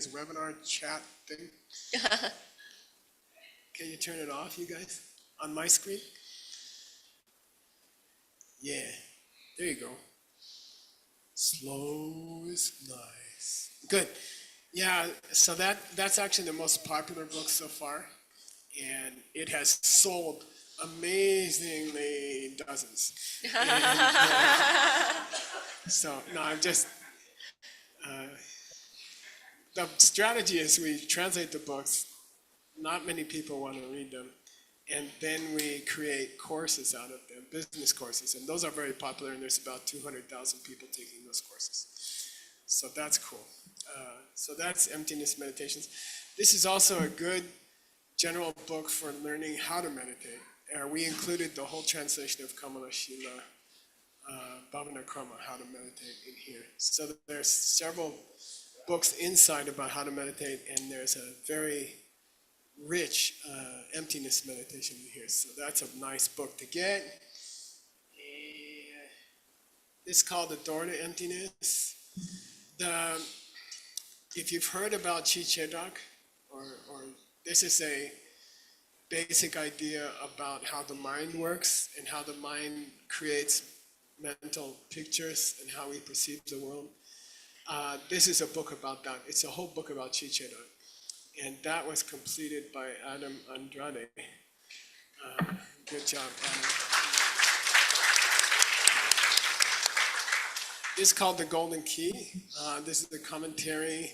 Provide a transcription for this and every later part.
his webinar chat thing. Can you turn it off, you guys? On my screen? Yeah, there you go. Slow is nice. Good. Yeah, so that's actually the most popular book so far. And it has sold amazingly dozens. And, so, no, I'm just... the strategy is we translate the books, not many people want to read them, and then we create courses out of them, business courses, and those are very popular, and there's about 200,000 people taking those courses. So that's cool. So that's Emptiness Meditations. This is also a good general book for learning how to meditate. We included the whole translation of Kamala Shila, Bhavana Karma, how to meditate in here. So there's several books inside about how to meditate, and there's a very rich emptiness meditation in here. So that's a nice book to get. This is called The Door to Emptiness. If you've heard about Chi Chedak, or this is a basic idea about how the mind works and how the mind creates mental pictures and how we perceive the world. This is a book about that. It's a whole book about Chi Chedak. And that was completed by Adam Andrade. Good job, Adam. This is called The Golden Key. This is the commentary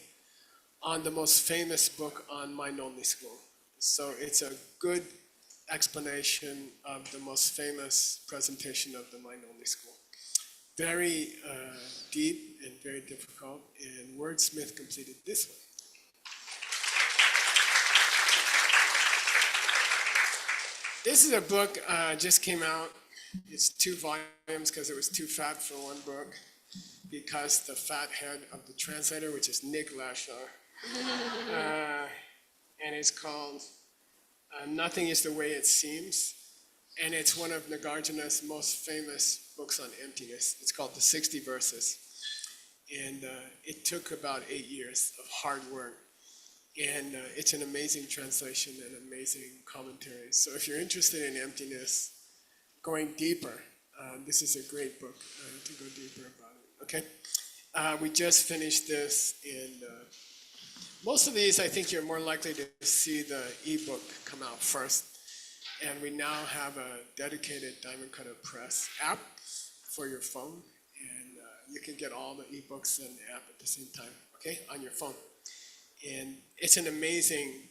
on the most famous book on mind-only school. So it's a good explanation of the most famous presentation of the mind-only school. Very deep and very difficult, and Wordsmith completed this one. This is a book just came out. It's 2 volumes because it was too fat for one book, because the fat head of the translator, which is Nick Lashar, and it's called Nothing is the Way It Seems, and it's one of Nagarjuna's most famous books on emptiness. It's called The 60 Verses, and it took about 8 years of hard work, and it's an amazing translation and amazing commentary. So if you're interested in emptiness, going deeper, this is a great book to go deeper about it. Okay, we just finished this, and most of these, I think you're more likely to see the ebook come out first. And we now have a dedicated Diamond Cutter Press app for your phone. And you can get all the ebooks and the app at the same time, okay, on your phone. And it's an amazing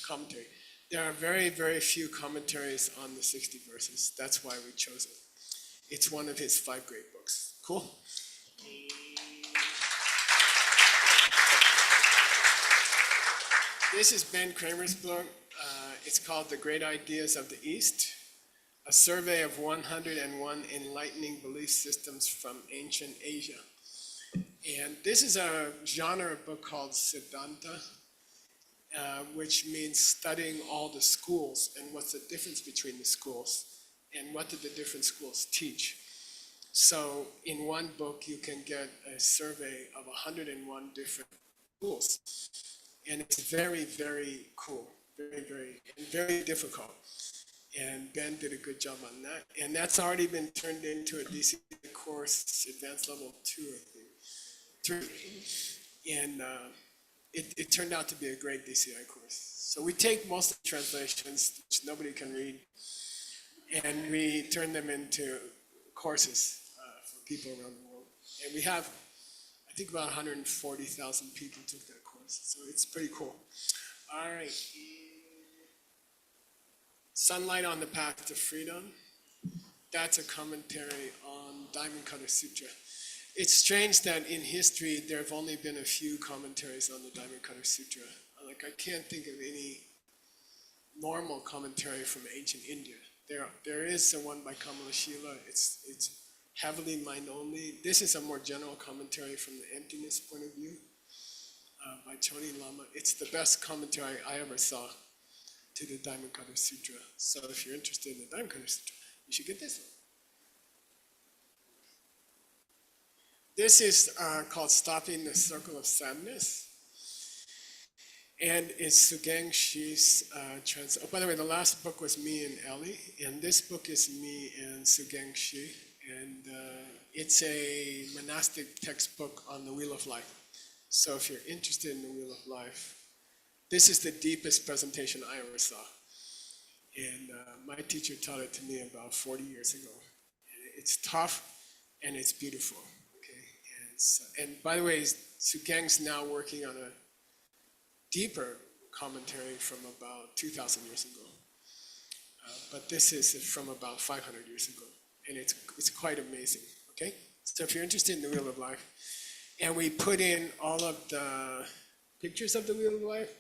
commentary. There are very, very few commentaries on the 60 verses. That's why we chose it. It's one of his 5 great books. Cool? This is Ben Kramer's book. It's called The Great Ideas of the East, a survey of 101 enlightening belief systems from ancient Asia. And this is a genre book called Siddhanta, which means studying all the schools and what's the difference between the schools and what did the different schools teach. So in one book, you can get a survey of 101 different schools. And it's very, very cool, very difficult. And Ben did a good job on that. And that's already been turned into a DCI course, advanced level 2, I think, 3. And it turned out to be a great DCI course. So we take most of the translations, which nobody can read, and we turn them into courses for people around the world. And we have, I think, about 140,000 people took that course. So it's pretty cool. All right. Sunlight on the Path to Freedom. That's a commentary on Diamond Cutter Sutra. It's strange that in history there have only been a few commentaries on the Diamond Cutter Sutra. Like, I can't think of any normal commentary from ancient India. There is one by Kamala Shila. It's heavily mind only. This is a more general commentary from the emptiness point of view by Choni Lama. It's the best commentary I ever saw to the Diamond Cutter Sutra. So if you're interested in the Diamond Cutter Sutra, you should get this one. This is called Stopping the Circle of Sadness. And it's Sugang Shi's oh, by the way, the last book was me and Ellie, and this book is me and Sugang Shi, and it's a monastic textbook on the Wheel of Life. So if you're interested in the Wheel of Life, this is the deepest presentation I ever saw. And my teacher taught it to me about 40 years ago. And it's tough and it's beautiful. Okay, and by the way, Sugang's now working on a deeper commentary from about 2,000 years ago. But this is from about 500 years ago. And it's quite amazing. Okay, so if you're interested in the Wheel of Life, and we put in all of the pictures of the Wheel of Life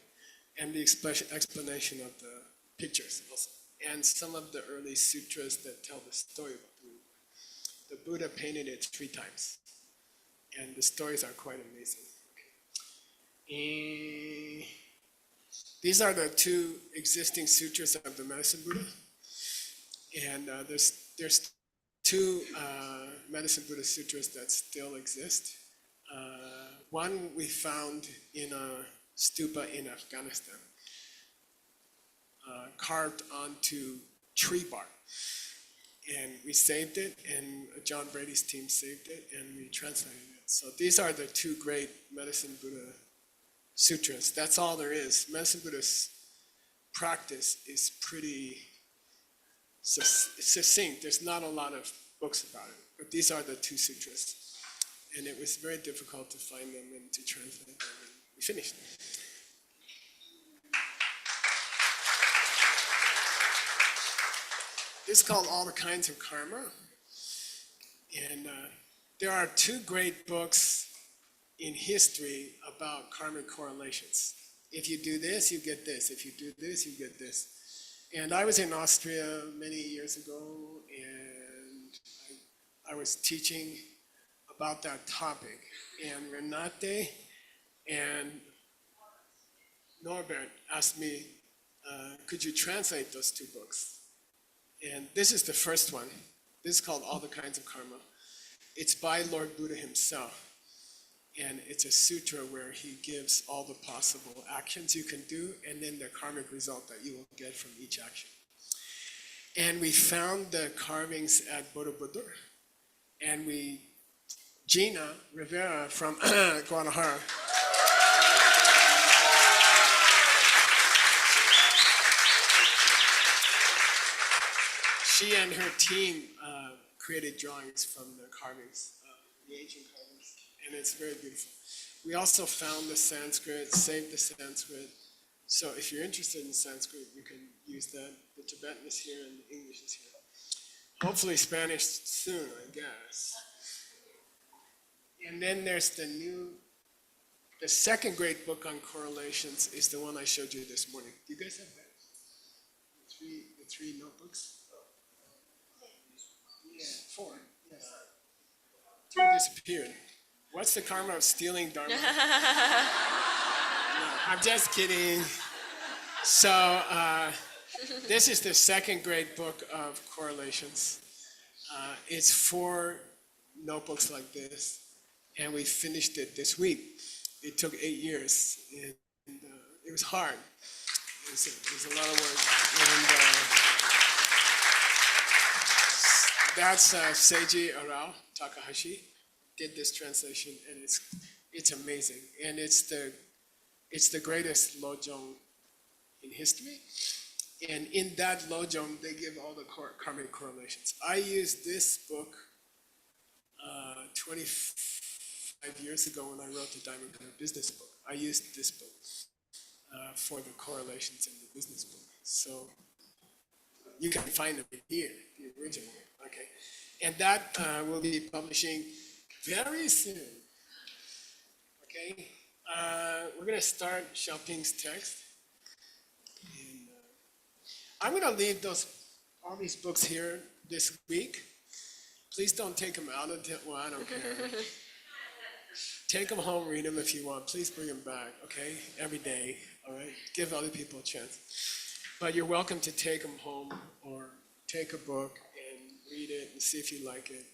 and the explanation of the pictures also, and some of the early sutras that tell the story about the Wheel of Life. The Buddha painted it 3 times, and the stories are quite amazing. Okay. These are the 2 existing sutras of the Medicine Buddha, and there's 2 Medicine Buddha sutras that still exist. One we found in a stupa in Afghanistan, carved onto tree bark. And we saved it, and John Brady's team saved it, and we translated it. So these are the 2 great Medicine Buddha sutras. That's all there is. Medicine Buddha's practice is pretty succinct. There's not a lot of books about it, but these are the 2 sutras. And it was very difficult to find them and to translate them, and we finished. This is called All the Kinds of Karma. And there are 2 great books in history about karmic correlations. If you do this, you get this. If you do this, you get this. And I was in Austria many years ago, and I was teaching about that topic. And Renate and Norbert asked me, could you translate those 2 books? And this is the first one. This is called All the Kinds of Karma. It's by Lord Buddha himself. And it's a sutra where he gives all the possible actions you can do, and then the karmic result that you will get from each action. And we found the carvings at Borobudur, and Gina Rivera from Guadalajara, she and her team created drawings from the carvings, the ancient carvings, and it's very beautiful. We also found the Sanskrit, saved the Sanskrit. So if you're interested in Sanskrit, you can use that. The Tibetan is here and the English is here. Hopefully Spanish soon, I guess. And then there's the second great book on correlations is the one I showed you this morning. Do you guys have that? The three notebooks? Yeah, 4. Yeah. 2 disappeared. What's the karma of stealing Dharma? No, I'm just kidding. So this is the second great book of correlations. It's 4 notebooks like this, and we finished it this week. It took 8 years, and it was hard. It was a lot of work. And that's Seiji Arao Takahashi did this translation, and it's amazing. And it's the greatest lojong in history. And in that lojong, they give all the karmic correlations. I used this book 25 years ago when I wrote the Diamond Cutter business book. I used this book for the correlations in the business book. So you can find them here, the original. Okay, and that will be publishing very soon. Okay, we're going to start Xiaoping's text. And, I'm going to leave all these books here this week. Please don't take them out until, well, I don't care. Take them home, read them if you want. Please bring them back, okay? Every day, all right? Give other people a chance. But you're welcome to take them home or take a book and read it and see if you like it.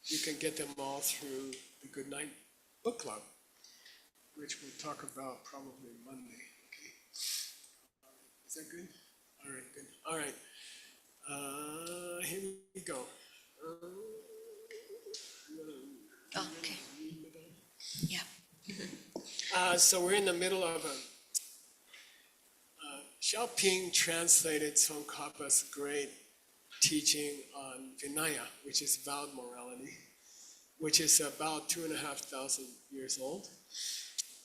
You can get them all through the Good Night Book Club. which we'll talk about probably Monday. Okay, is that good? All right, good. All right, here we go. Okay. Yeah. So we're in the middle of a Xiaoping translated Tsongkhapa's great teaching on Vinaya, which is vowed morality, which is about 2,500 years old,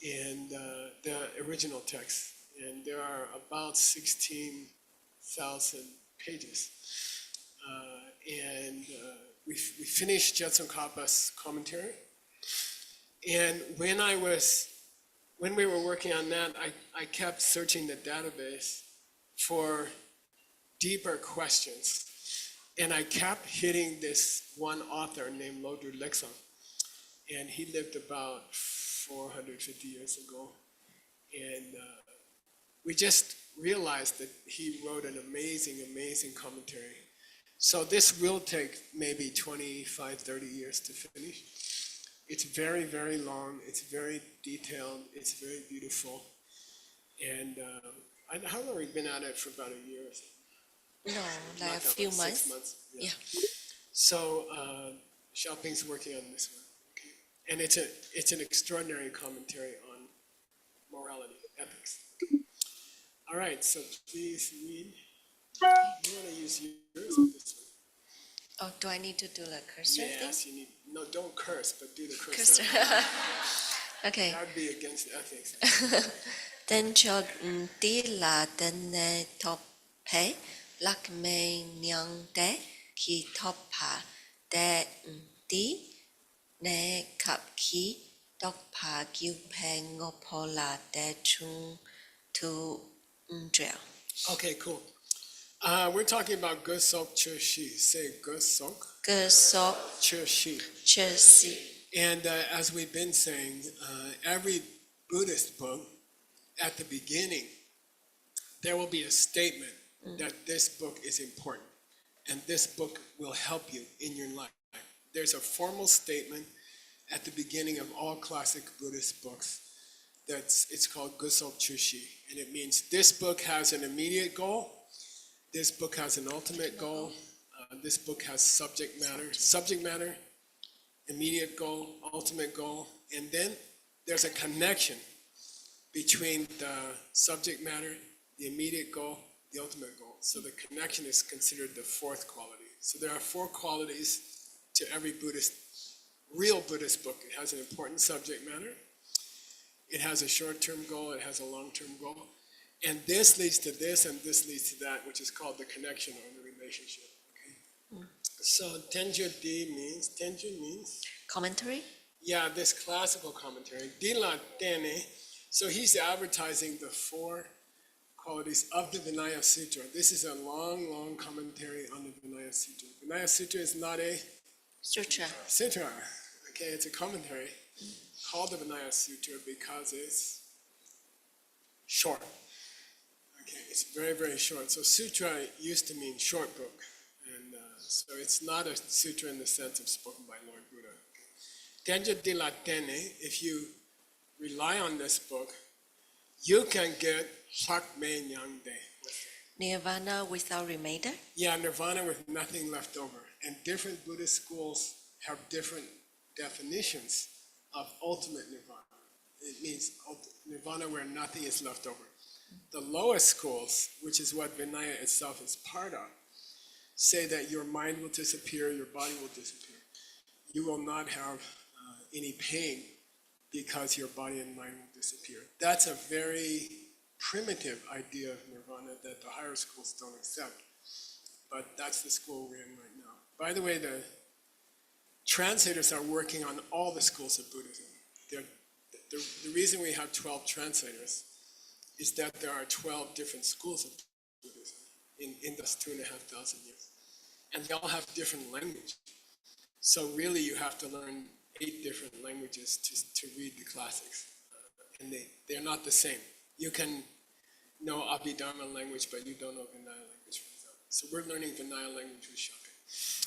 and the original text. And there are about 16,000 pages. We finished Tsongkhapa's commentary. And when we were working on that, I kept searching the database for deeper questions. And I kept hitting this one author named Lodru Leksang. And he lived about 450 years ago. And we just realized that he wrote an amazing, amazing commentary. So this will take maybe 25, 30 years to finish. It's very, very long. It's very detailed. It's very beautiful. And how long have we been at it? For about a year or so? No, like a few months. 6 months. Yeah. So Xiaoping's working on this one. Okay. And it's an extraordinary commentary on morality, ethics. Okay. All right, so please read. You want to use yours or this one? Oh, do I need to do the cursor thing? Yes, you need. No, don't curse, but do the cursor. Okay. That would be against ethics. Then cho tí là tên nè top pay lắc mê nyang đế khi top pa đế tí nè cặp khí đốc pa kiêu pay ngô po là đế chung tu drill. Okay, cool. We're talking about Gesok Churshi. Say Gesok Cơ sốc Churshi. chơ si. And as we've been saying, every Buddhist book, at the beginning, there will be a statement that this book is important and this book will help you in your life. There's a formal statement at the beginning of all classic Buddhist books it's called Gesok Churshi, and it means this book has an immediate goal, this book has an ultimate goal, this book has subject matter, immediate goal, ultimate goal, and then there's a connection between the subject matter, the immediate goal, the ultimate goal. So the connection is considered the fourth quality. So there are four qualities to every real Buddhist book. It has an important subject matter, it has a short-term goal, it has a long-term goal, and this leads to this and this leads to that, which is called the connection or the relationship. Okay? So Tenju means Commentary? yeah, this classical commentary. Dila Tene, so he's advertising the four qualities of the Vinaya Sutra. This is a long, long commentary on the Vinaya Sutra. Vinaya Sutra is not a Sutra. sutra. Okay, it's a commentary called the Vinaya Sutra because it's short. Okay, it's very, very short. So sutra used to mean short book. And so it's not a sutra in the sense of spoken by Lord Buddha. Tenja Dila Tene, if you rely on this book, you can get Sakme Nyangde. Nirvana without remainder? Yeah, nirvana with nothing left over. And different Buddhist schools have different definitions of ultimate nirvana. It means nirvana where nothing is left over. The lowest schools, which is what Vinaya itself is part of, say that your mind will disappear, your body will disappear. You will not have any pain because your body and mind will disappear. That's a very primitive idea of nirvana that the higher schools don't accept. But that's the school we're in right now. By the way, the translators are working on all the schools of Buddhism. The reason we have 12 translators is that there are 12 different schools of Buddhism in those 2,500 years. And they all have different language. So really you have to learn 8 different languages to read the classics. And they're not the same. You can know Abhidharma language, but you don't know Vinaya language, for example. So we're learning Vinaya language with Xiaoping.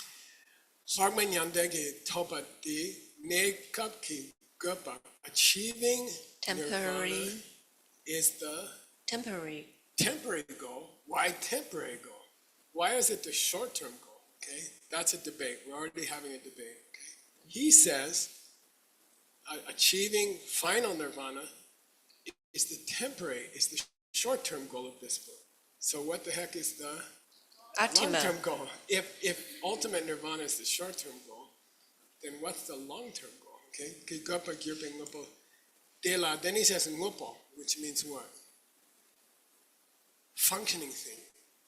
Sarma Nyandegi Topati Ne Kapki Gopa, achieving temporary, nirvana is the temporary. temporary goal. Why temporary goal? Why is it the short-term goal? Okay, that's a debate. We're already having a debate. Okay, he says achieving final nirvana is the temporary, is the short-term goal of this book. So what the heck is the Ultimate. long-term goal? If ultimate nirvana is the short-term goal, then what's the long-term goal? Okay, then he says ngupo, which means what? Functioning thing.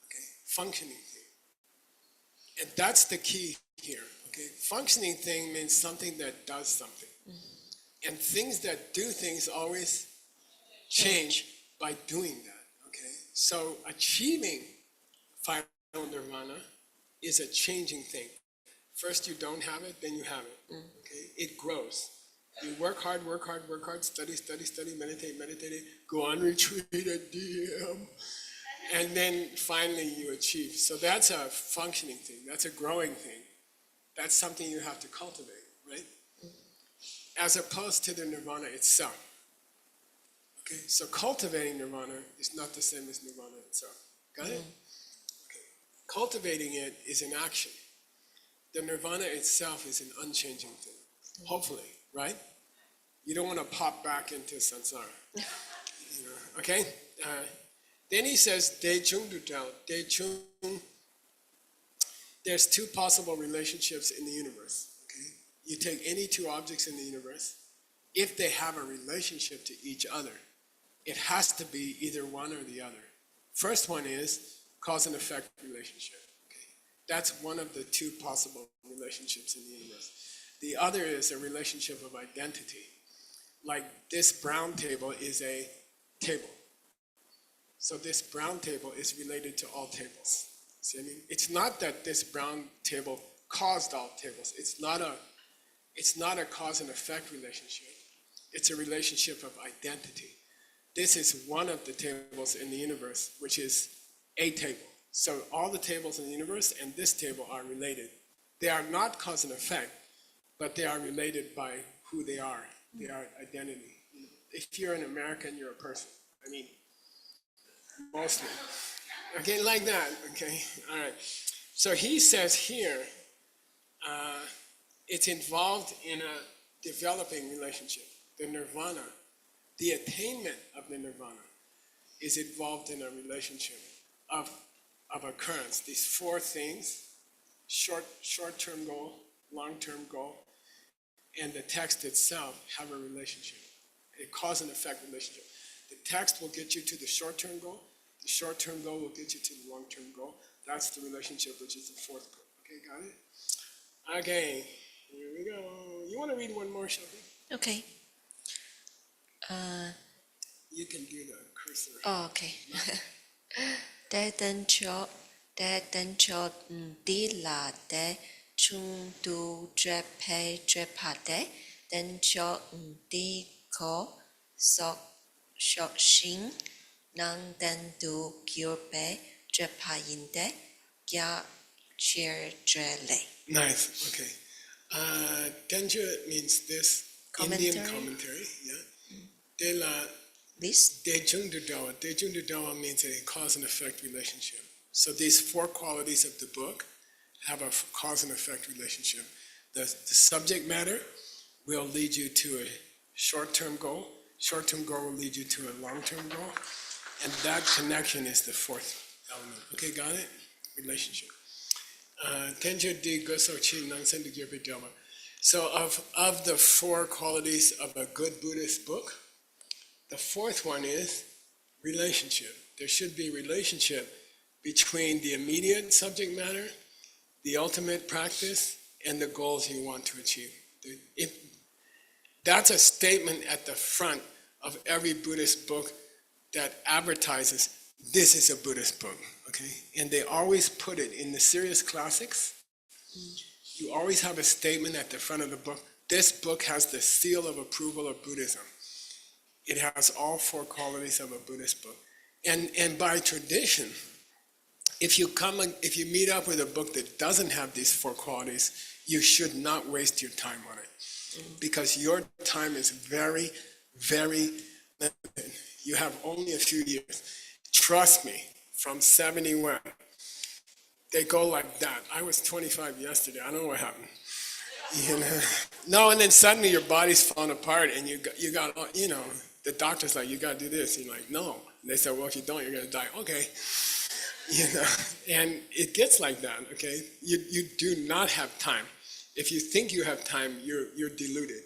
Okay, functioning thing. And that's the key here. Okay, functioning thing means something that does something. And things that do things always change by doing that. Okay, so achieving final nirvana is a changing thing. First you don't have it, then you have it. Okay, it grows. You work hard, study, meditate, go on retreat at DM, and then finally you achieve. So that's a functioning thing. That's a growing thing. That's something you have to cultivate, right? As opposed to the nirvana itself. Okay, so cultivating nirvana is not the same as nirvana itself. Got it? Okay. Cultivating it is an action. The nirvana itself is an unchanging thing. Hopefully, right? You don't want to pop back into samsara. Okay? Then he says, De chung du dao. De chung, there's two possible relationships in the universe. Okay? You take any two objects in the universe, if they have a relationship to each other, it has to be either one or the other. First one is cause and effect relationship. Okay? That's one of the two possible relationships in the universe. The other is a relationship of identity. Like this brown table is a table. So this brown table is related to all tables. See what I mean? It's not that this brown table caused all tables. It's not a cause and effect relationship. It's a relationship of identity. This is one of the tables in the universe, which is a table. So all the tables in the universe and this table are related. They are not cause and effect, but they are related by who they are. They are identity. If you're an American, you're a person. I mean, mostly. Okay, like that. Okay, all right. So he says here, it's involved in a developing relationship. The nirvana, the attainment of the nirvana is involved in a relationship of occurrence. These four things, short-term goal, long-term goal, and the text itself have a relationship, a cause and effect relationship. The text will get you to the short-term goal. The short-term goal will get you to the long-term goal. That's the relationship, which is the fourth goal. Okay, got it? Okay, here we go. You want to read one more, Xiaoping? Okay. You can do the cursor. Oh, okay. Để tên cho đi là để chung tu dre pa để tên cho đi có sọc sinh năng tên tu kiêu pe dre pa yin để gia chia dre lệ. Nice, okay. Tenja means this Indian commentary, yeah. De la This? Dejung du Dawa. Dejung du Dawa means a cause and effect relationship. So these four qualities of the book have a cause and effect relationship. The subject matter will lead you to a short-term goal. Short-term goal will lead you to a long-term goal. And that connection is the fourth element. Okay, got it? Relationship. Tenja di goso chi nangsen de gyurpe dama. So of the four qualities of a good Buddhist book, the fourth one is relationship. There should be relationship between the immediate subject matter, the ultimate practice, and the goals you want to achieve. That's a statement at the front of every Buddhist book that advertises this is a Buddhist book, okay? And they always put it in the serious classics. You always have a statement at the front of the book. This book has the seal of approval of Buddhism. It has all four qualities of a Buddhist book. And by tradition, if you meet up with a book that doesn't have these four qualities, you should not waste your time on it. because your time is very, very limited. You have only a few years. Trust me, from 71, they go like that. I was 25 yesterday. I don't know what happened. You know? No, and then suddenly your body's falling apart, and you got, the doctor's like, you got to do this. You're like, no. And they said, well, if you don't, you're going to die. Okay. And it gets like that, okay? You do not have time. If you think you have time, you're deluded,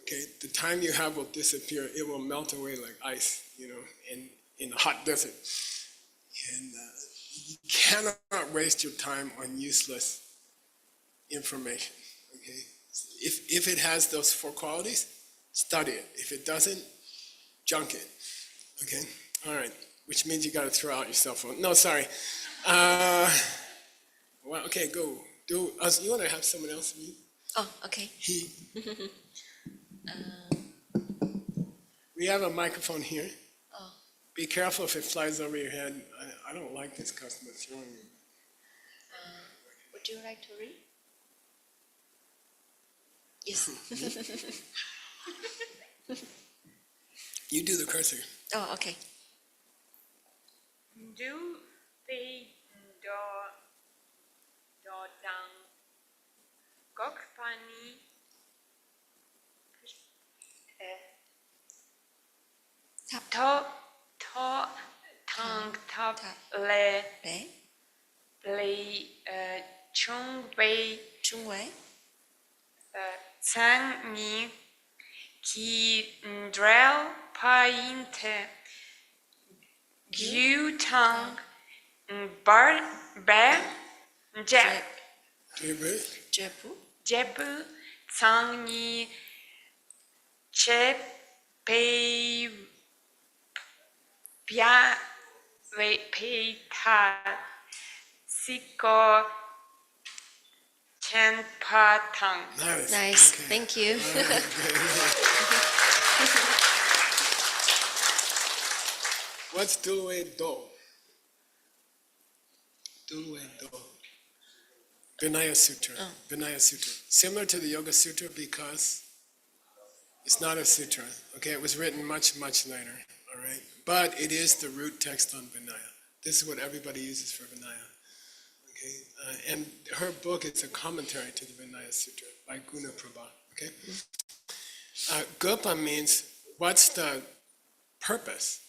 okay? The time you have will disappear. It will melt away like ice, in the hot desert. And you cannot waste your time on useless information, okay? If it has those 4 qualities, study it. If it doesn't, junk it, okay? All right, which means you got to throw out your cell phone. No, sorry. Well, okay, go. You want to have someone else read? Oh, okay. We have a microphone here. Oh. Be careful if it flies over your head. I don't like this customer throwing it. Would you like to read? Yes. You do the cursor. Oh, okay. Do the do dang gok pani Tap. to tang tap Tap. le Bé. ble chung bei Trung Wei. sang ni ki drel painte gu tang bar be jep Jebu. jebu sang ni che pe pia ve pe ta siko chen pa tang. Nice. Okay. Thank you. All right, good. What's Dulwei Do? Dulwei Do. Vinaya Sutra. Vinaya Sutra. Similar to the Yoga Sutra because it's not a sutra. Okay, it was written much, much later. All right, but it is the root text on Vinaya. This is what everybody uses for Vinaya. Okay, and her book is a commentary to the Vinaya Sutra by Gunaprabha. Okay, Gopa means what's the purpose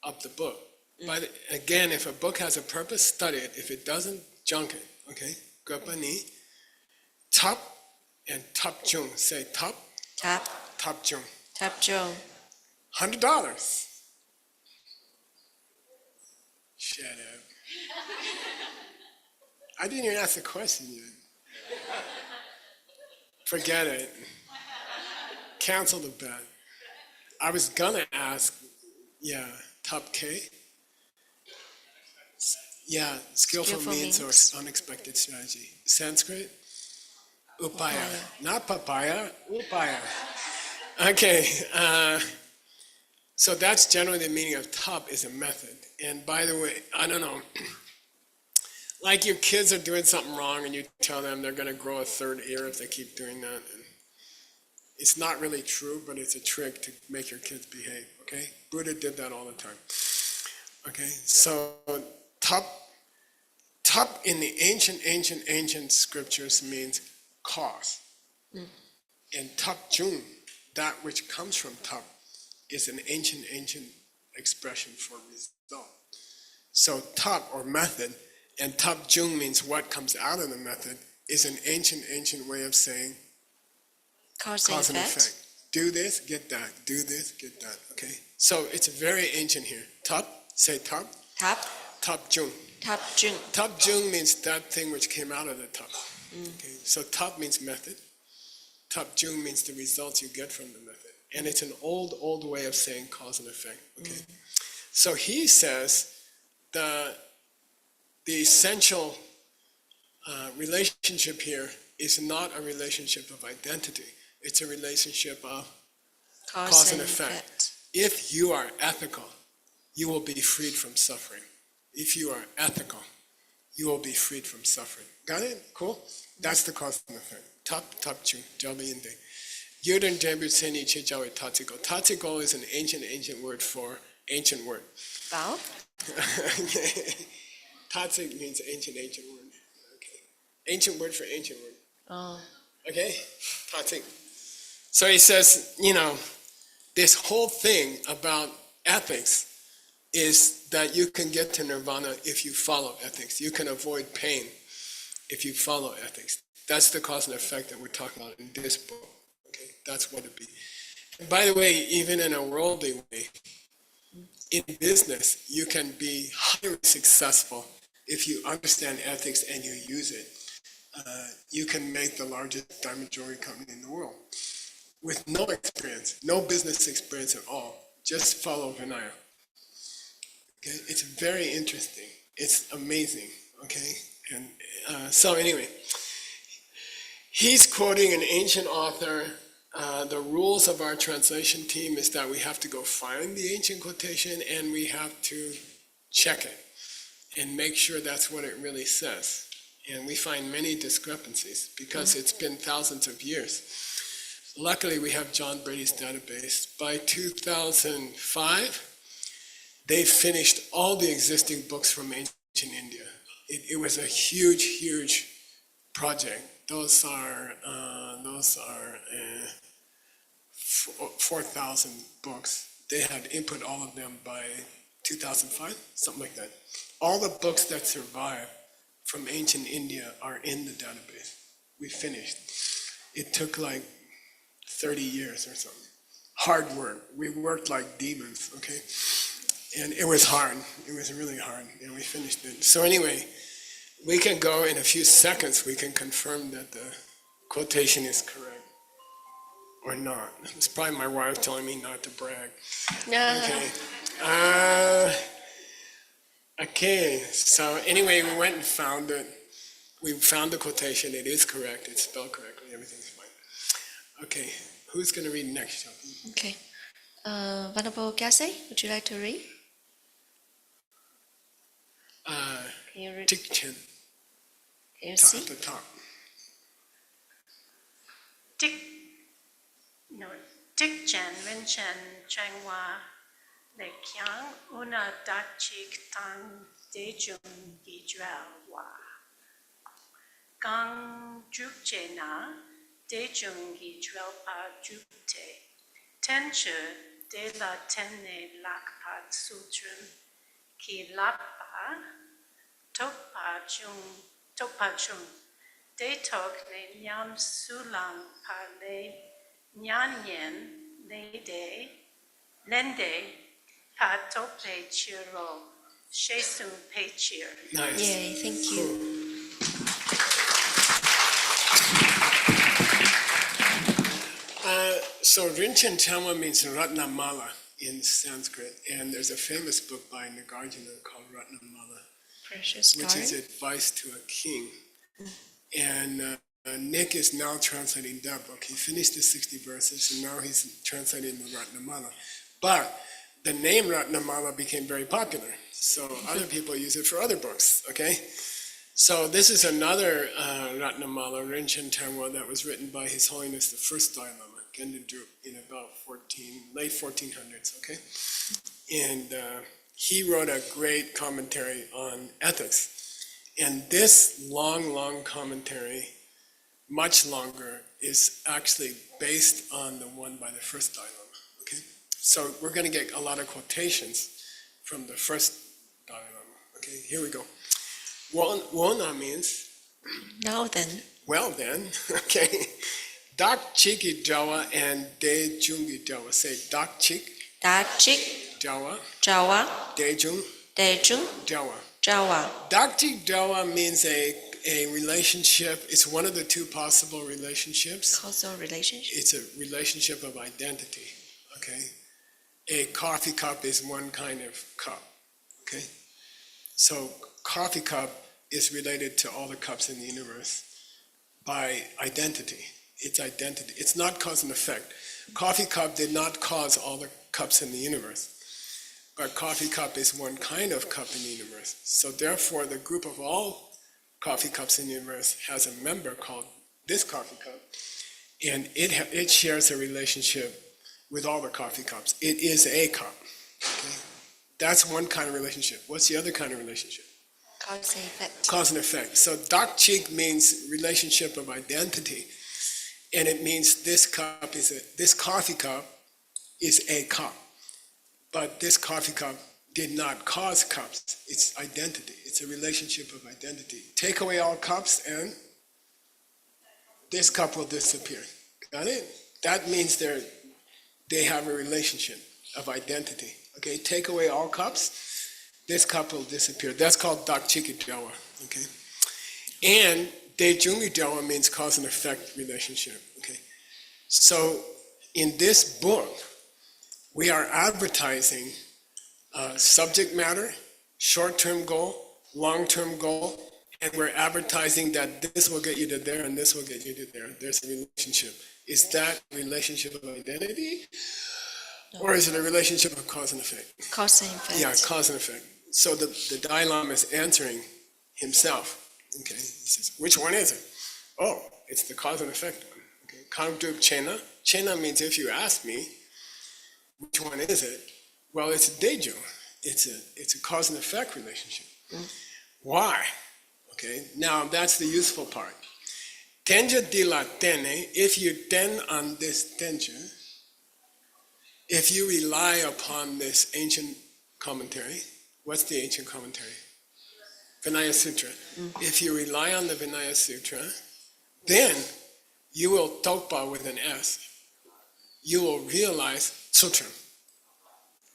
of the book. But again, if a book has a purpose, study it. If it doesn't, junk it. Okay, Gopa ni top and top chung. Say top. Tap. Top chung. Tap Joe. $100. Shut up. I didn't even ask the question yet. Forget it. Cancel the bet. I was gonna ask, top K. Yeah, skillful means or unexpected strategy. Sanskrit? Upaya. Not papaya, upaya. Okay, so that's generally the meaning of top is a method. And by the way, I don't know, like your kids are doing something wrong and you tell them they're going to grow a 3rd ear if they keep doing that. And it's not really true, but it's a trick to make your kids behave, okay? Buddha did that all the time. Okay, so top in the ancient scriptures means cause. And top jung, that which comes from top, is an ancient expression for result. So top or method, and top jung means what comes out of the method, is an ancient way of saying Cause and effect. Do this, get that. Do this, get that. Okay? So it's very ancient here. Top, say top. Tap. Top jung. Tap Jung. Top jung means that thing which came out of the top. Okay? So top means method. Top jung means the results you get from the method. And it's an old way of saying cause and effect. Okay? So he says the essential relationship here is not a relationship of identity. It's a relationship of cause and effect. If you are ethical, you will be freed from suffering. If you are ethical, you will be freed from suffering. Got it? Cool? That's the cause and effect. Top chung, jabi yinde. Yuden Jebu Seni Chijawe Tatsiko. Tatsiko is an ancient word for ancient word. Vowed. Tatsik means ancient word. Okay. Ancient word for ancient word. Oh. Okay? Tatsik. So he says, this whole thing about ethics is that you can get to nirvana if you follow ethics. You can avoid pain if you follow ethics. That's the cause and effect that we're talking about in this book. Okay, that's what it be. And by the way, even in a worldly way, in business, you can be highly successful if you understand ethics and you use it. You can make the largest diamond jewelry company in the world with no experience, no business experience at all. Just follow Vinaya. Okay, it's very interesting. It's amazing. Okay, and so anyway, he's quoting an ancient author. The rules of our translation team is that we have to go find the ancient quotation and we have to check it and make sure that's what it really says. And we find many discrepancies because it's been thousands of years. Luckily, we have John Brady's database. By 2005, they finished all the existing books from ancient India. It was a huge project. Those are 4,000 books. They had input all of them by 2005, something like that. All the books that survive from ancient India are in the database. We finished. It took like 30 years or something. Hard work. We worked like demons, okay? And it was hard. It was really hard, and we finished it. So anyway, we can go in a few seconds, we can confirm that the quotation is correct or not. It's probably my wife telling me not to brag. Okay. Okay, so anyway, we went and found it. We found the quotation. It is correct. It's spelled correctly. Everything's fine. Okay, who's going to read next? Okay. Venerable Geshe, would you like to read? Can you read? Tikchen, Can you at see? the top. Tikchen Wenchen Chengwa Leksang Una Dachik Tang Dejung Gijwa Gang Jukche Na Dejung Gijwa Pa Jukte Tenche De La Tenne Lakpat Sutrum Ki Lapa Topa Chung De Tok Ne Nyam Sulang Pa Le Nyanyen Lende Pa Tope Chiro Shesung Pe Chir. Nice. Yay, thank you. So Rinchen Chama means Ratnamala in Sanskrit, and there's a famous book by Nagarjuna called Ratnamala, Precious which garden. is advice to a king. And Nick is now translating that book. He finished the 60 verses, and now he's translating the Ratnamala. But the name Ratnamala became very popular, so other people use it for other books, okay? So this is another Ratnamala, Rinchen Tenwa, that was written by His Holiness the First Dalai Lama, Gendun Drup, in about late 1400s, okay? And he wrote a great commentary on ethics. And this long commentary, much longer, is actually based on the one by the first Dalai Lama, okay? So we're going to get a lot of quotations from the first Dalai Lama, okay? Here we go. Wona means, Now then, well then, okay? Dak Chiki Jawa and De Jungi Jawa. Say Dak Chik Da Chik Jawa, Jawa De Jung Dejung Jawa. Jawa. Dak Chik Jawa means a relationship. It's one of the two possible relationships. Causal relationship. It's a relationship of identity, okay? A coffee cup is one kind of cup, okay? So coffee cup is related to all the cups in the universe by identity. It's identity. It's not cause and effect. Coffee cup did not cause all the cups in the universe, but coffee cup is one kind of cup in the universe. So therefore, the group of all coffee cups in the universe has a member called this coffee cup, And it shares a relationship with all the coffee cups. It is a cup. Okay? That's one kind of relationship. What's the other kind of relationship? Cause and effect. Cause and effect. So dak chik means relationship of identity. And it means this coffee cup is a cup. But this coffee cup did not cause cups. It's identity. It's a relationship of identity. Take away all cups and this cup will disappear. Got it? That means they have a relationship of identity. Okay, take away all cups, this cup will disappear. That's called dak chiki jawa. Okay, and de jungi jawa means cause and effect relationship. Okay, so in this book, we are advertising subject matter, short-term goal, long-term goal, and we're advertising that this will get you to there and this will get you to there. There's a relationship. Is that a relationship of identity? Or is it a relationship of cause and effect? Cause and effect. Yeah, cause and effect. So the Dalai Lama is answering himself. Okay, he says, which one is it? Oh, it's the cause and effect one. Okay, Kangdup Chena. Chena means if you ask me, which one is it? Well, it's a deju. It's a cause and effect relationship. Why? Okay, now that's the useful part. Tenja di la tene, if you ten on this tenja, if you rely upon this ancient commentary, what's the ancient commentary? Vinaya Sutra. If you rely on the Vinaya Sutra, then you will tokpa with an S. You will realize Sutra.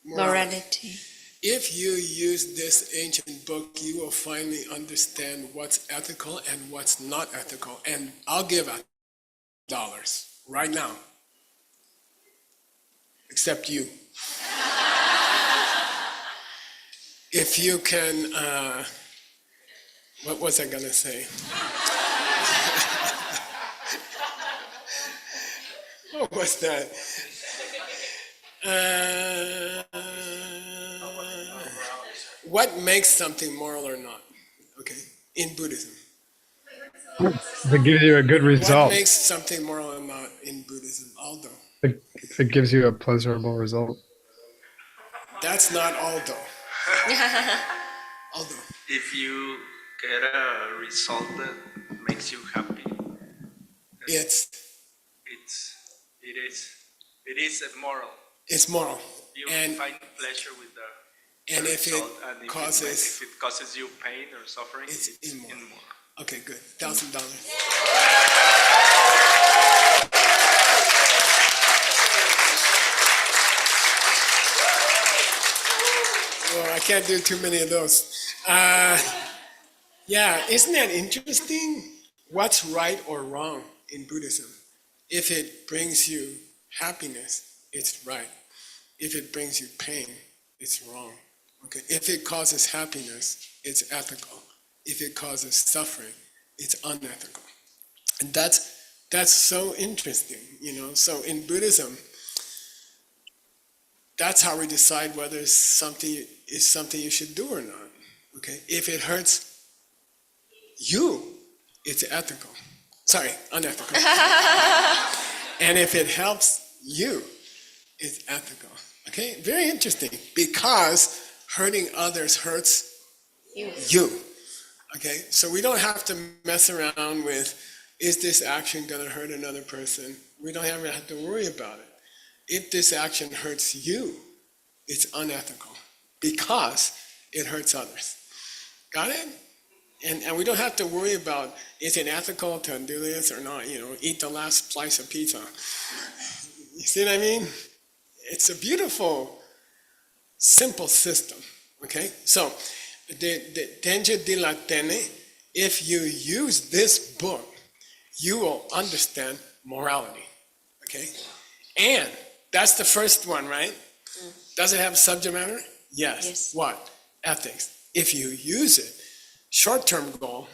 Morality. If you use this ancient book, you will finally understand what's ethical and what's not ethical. And I'll give $1 right now. Except you. If you can, what was I gonna say? What was that? What makes something moral or not? Okay, in Buddhism. If it gives you a good What result, makes something moral or not in Buddhism? Aldo. if it gives you a pleasurable result. That's not Aldo. Aldo. If you get a result that makes you happy, It is moral. is moral. You And find pleasure with the and if result, it and if causes, if it causes you pain or suffering, it's immoral. immoral. Okay, good. $1,000. Well, I can't do too many of those. Yeah, isn't that interesting? What's right or wrong in Buddhism? If it brings you happiness, it's right. If it brings you pain, it's wrong. Okay. If it causes happiness, it's ethical. If it causes suffering, it's unethical. And that's so interesting, you know. So in Buddhism, that's how we decide whether something is something you should do or not. Okay. If it hurts you, it's ethical. Sorry, unethical. And if it helps you, it's ethical. Okay, very interesting. Because hurting others hurts you. Okay, so we don't have to mess around with, is this action going to hurt another person? We don't ever have to worry about it. If this action hurts you, it's unethical because it hurts others. Got it? And we don't have to worry about, is it ethical to do this or not? You know, eat the last slice of pizza. You see what I mean? It's a beautiful, simple system. Okay? So, the Tenja di la Tene, if you use this book, you will understand morality. Okay? And that's the first one, right? Does it have subject matter? Yes. What? Ethics. If you use it, short-term goal,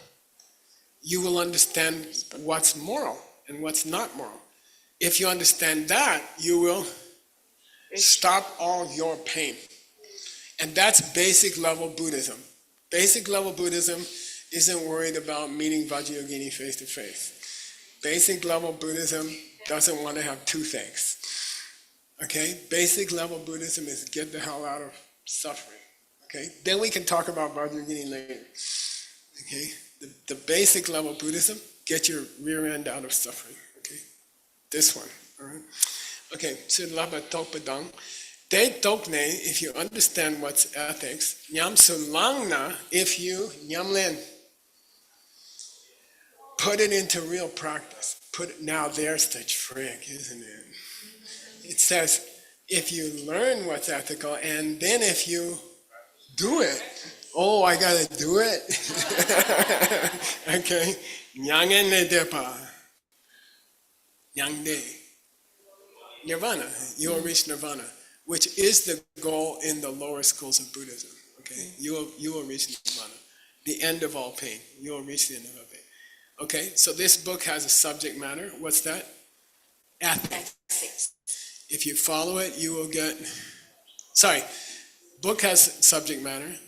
you will understand what's moral and what's not moral. If you understand that, you will stop all your pain. And that's basic level Buddhism. Basic level Buddhism isn't worried about meeting Vajrayogini face to face. Basic level Buddhism doesn't want to have toothaches. Okay, basic level Buddhism is get the hell out of suffering. Okay, then we can talk about Vajragini later. Okay, the basic level Buddhism, get your rear end out of suffering. Okay, this one. All right. Okay, so laba tokpadang. De tokne, if you understand what's ethics. Nyam sulangna, if you nyamlin. Put it into real practice. Now there's the trick, isn't it? It says, if you learn what's ethical, and then if you do it, oh, I gotta do it. Okay, nyangen ne depa, nyangde, nirvana. You will reach nirvana, which is the goal in the lower schools of Buddhism. Okay, you will reach nirvana, the end of all pain. You will reach the end of all pain. Okay, so this book has a subject matter. What's that? Ethics. If you follow it, you will get... Sorry, book has subject matter.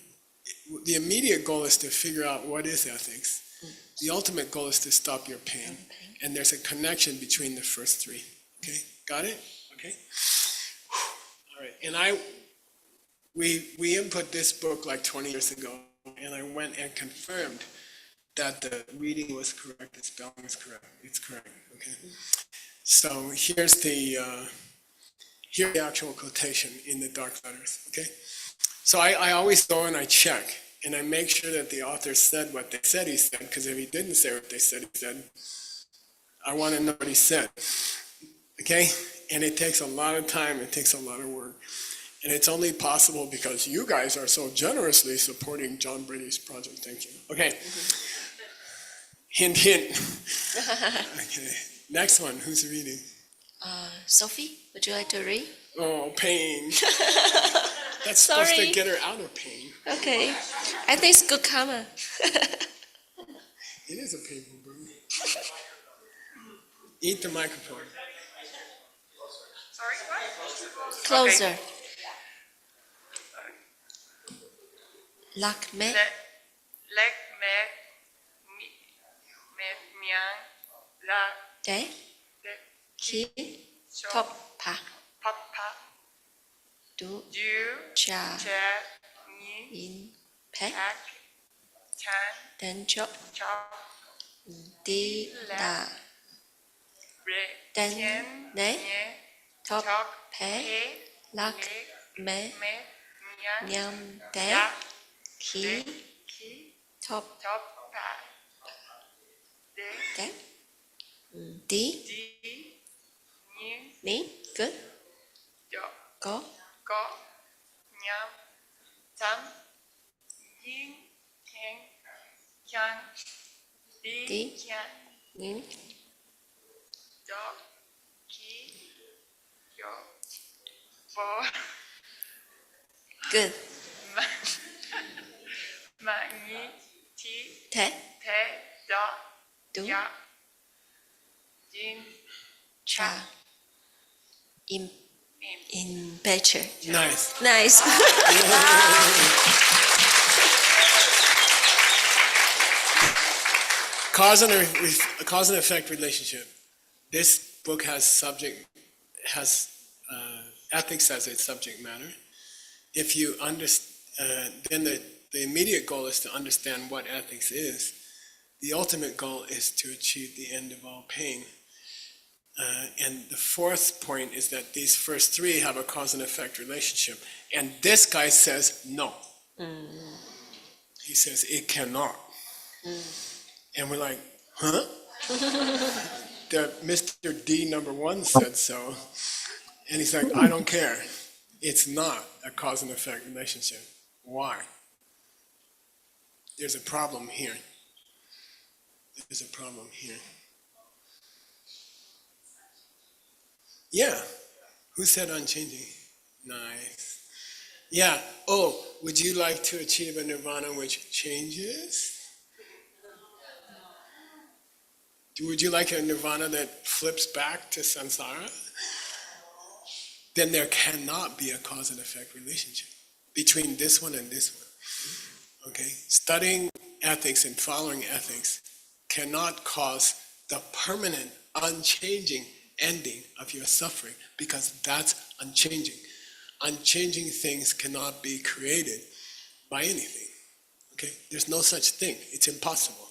The immediate goal is to figure out what is ethics. The ultimate goal is to stop your pain. And there's a connection between the first three. Okay, got it? Okay. All right, and we input this book like 20 years ago, and I went and confirmed that the reading was correct, the spelling is correct. It's correct. Okay. So here's the actual quotation in the dark letters. Okay. So I always go and I check and I make sure that the author said what they said he said, because if he didn't say what they said he said, I want to know what he said. Okay. And it takes a lot of time. It takes a lot of work. And it's only possible because you guys are so generously supporting John Brady's project. Thank you. Okay. Hint, hint. Okay. Next one. Who's reading? Sophie, would you like to read? Oh, pain. That's supposed to get her out of pain. Okay. I think it's good karma. It is a painful book. Eat the microphone. Sorry, what? Closer. Okay. Lakme Lek me miang la de de ki cho top pa papa du du cha che ni in pe ak chan den chop chop di da re den tien ne nie top chok pe pe lak le me me miang nyam de ya ki ki top chop pa de de di di ni ni good yo go có nhâm chấm yin thiên chan Đi. đi chan ni cho ki yo bo good mà nhị chi thế thế đó đúng ya jin cha in im better Nice. nice Cause and effect relationship. This book has ethics as its subject matter. If you understand, then the immediate goal is to understand what ethics is. The ultimate goal is to achieve the end of all pain. And the fourth point is that these first three have a cause and effect relationship. And this guy says no. He says it cannot. And we're like, huh? The Mr. D number one said so. And he's like, I don't care. It's not a cause and effect relationship. Why? There's a problem here. There's a problem here. Yeah. Who said unchanging? Nice. Yeah. Oh, would you like to achieve a nirvana which changes? Would you like a nirvana that flips back to samsara? Then there cannot be a cause and effect relationship between this one and this one. Okay? Studying ethics and following ethics cannot cause the permanent, unchanging ending of your suffering, because that's unchanging. Unchanging things cannot be created by anything. Okay? There's no such thing. It's impossible.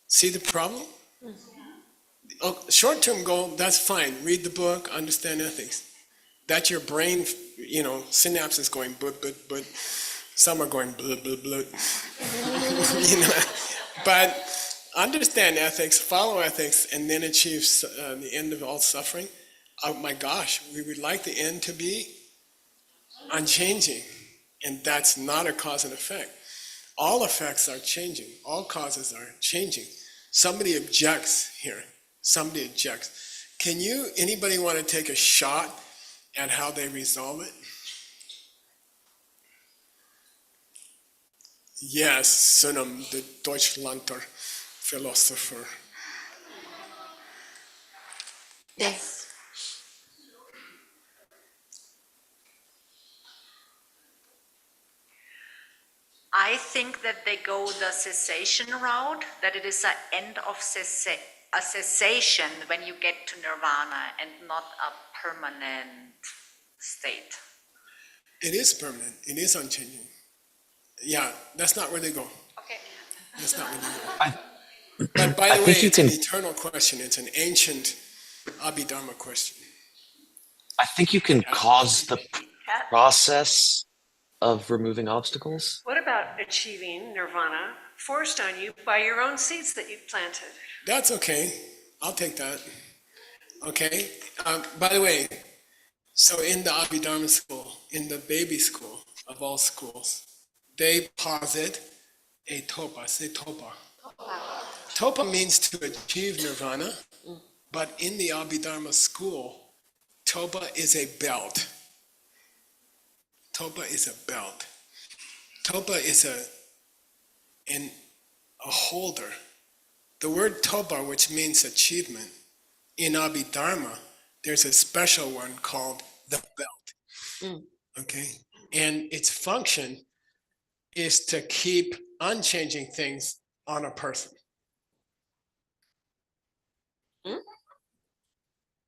See the problem? Oh, short-term goal, that's fine. Read the book, understand ethics. That's your brain, synapses going but. Some are going blah, blah, blah. But understand ethics, follow ethics, and then achieve the end of all suffering. Oh my gosh, we would like the end to be unchanging. And that's not a cause and effect. All effects are changing. All causes are changing. Somebody objects here. Somebody objects. Anybody want to take a shot at how they resolve it? Yes, Sunam, the Deutschlander philosopher. Yes. I think that they go the cessation route, that it is an end of a cessation when you get to nirvana and not a permanent state. It is permanent. It is unchanging. Yeah, that's not where they go. Okay. That's not where they go. But by the way, it's an eternal question. It's an ancient Abhidharma question. I think you can cause the process of removing obstacles. What about achieving nirvana forced on you by your own seeds that you've planted? That's okay. I'll take that. Okay. By the way, so in the Abhidharma school, in the baby school of all schools, they posit a topa. Say topa. Topa means to achieve nirvana, but in the Abhidharma school, topa is a belt. Topa is a belt. Topa is a holder. The word topa, which means achievement, in Abhidharma, there's a special one called the belt. Okay? And its function is to keep unchanging things on a person.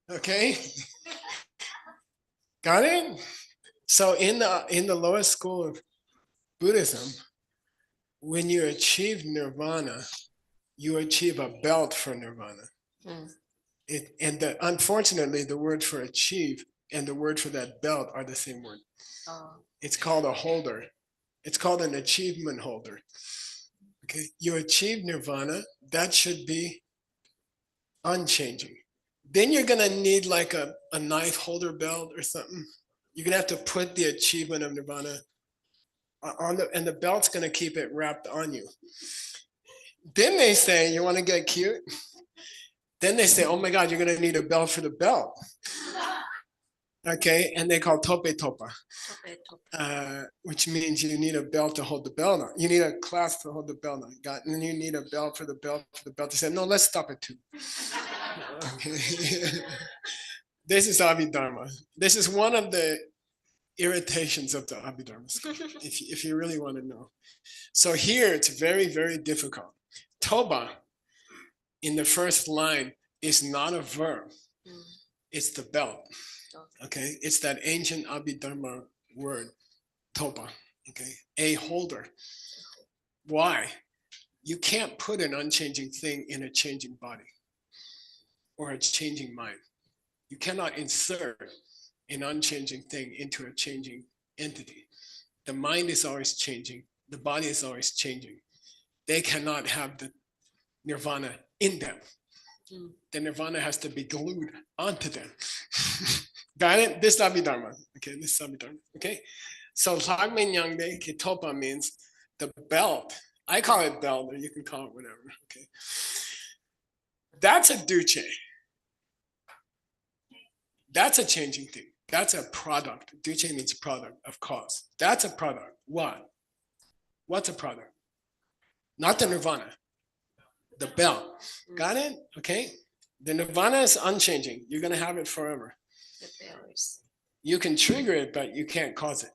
Okay? Got it? So in the lowest school of Buddhism, when you achieve nirvana, you achieve a belt for nirvana. Unfortunately, the word for achieve and the word for that belt are the same word. It's called a holder. It's called an achievement holder. Okay, you achieve nirvana, that should be unchanging. Then you're gonna need like a knife holder belt or something. You're gonna have to put the achievement of nirvana on and the belt's gonna keep it wrapped on you. Then they say, you wanna get cute? Then they say, oh my God, you're gonna need a belt for the belt. Okay, and they call tope topa, which means you need a belt to hold the belt on. You need a clasp to hold the belt on. And then you need a belt for the belt for the belt. They said, no, let's stop at 2. Okay. This is Abhidharma. This is one of the irritations of the Abhidharma school, if you really want to know. So here it's very, very difficult. Toba in the first line is not a verb. It's the belt. Okay, it's that ancient Abhidharma word, toba. Okay, a holder. Why? You can't put an unchanging thing in a changing body or a changing mind. You cannot insert an unchanging thing into a changing entity. The mind is always changing. The body is always changing. They cannot have the nirvana in them. The nirvana has to be glued onto them. Got it? This is Abhidharma. Okay, this is Abhidharma. Okay, so Lagmen Yangde Kitopa means the belt. I call it belt, or you can call it whatever. Okay, that's a duce. That's a changing thing. That's a product. Duce means product of cause. That's a product. What? What's a product? Not the nirvana. The belt. Got it? Okay. The nirvana is unchanging. You're gonna have it forever. You can trigger it, but you can't cause it.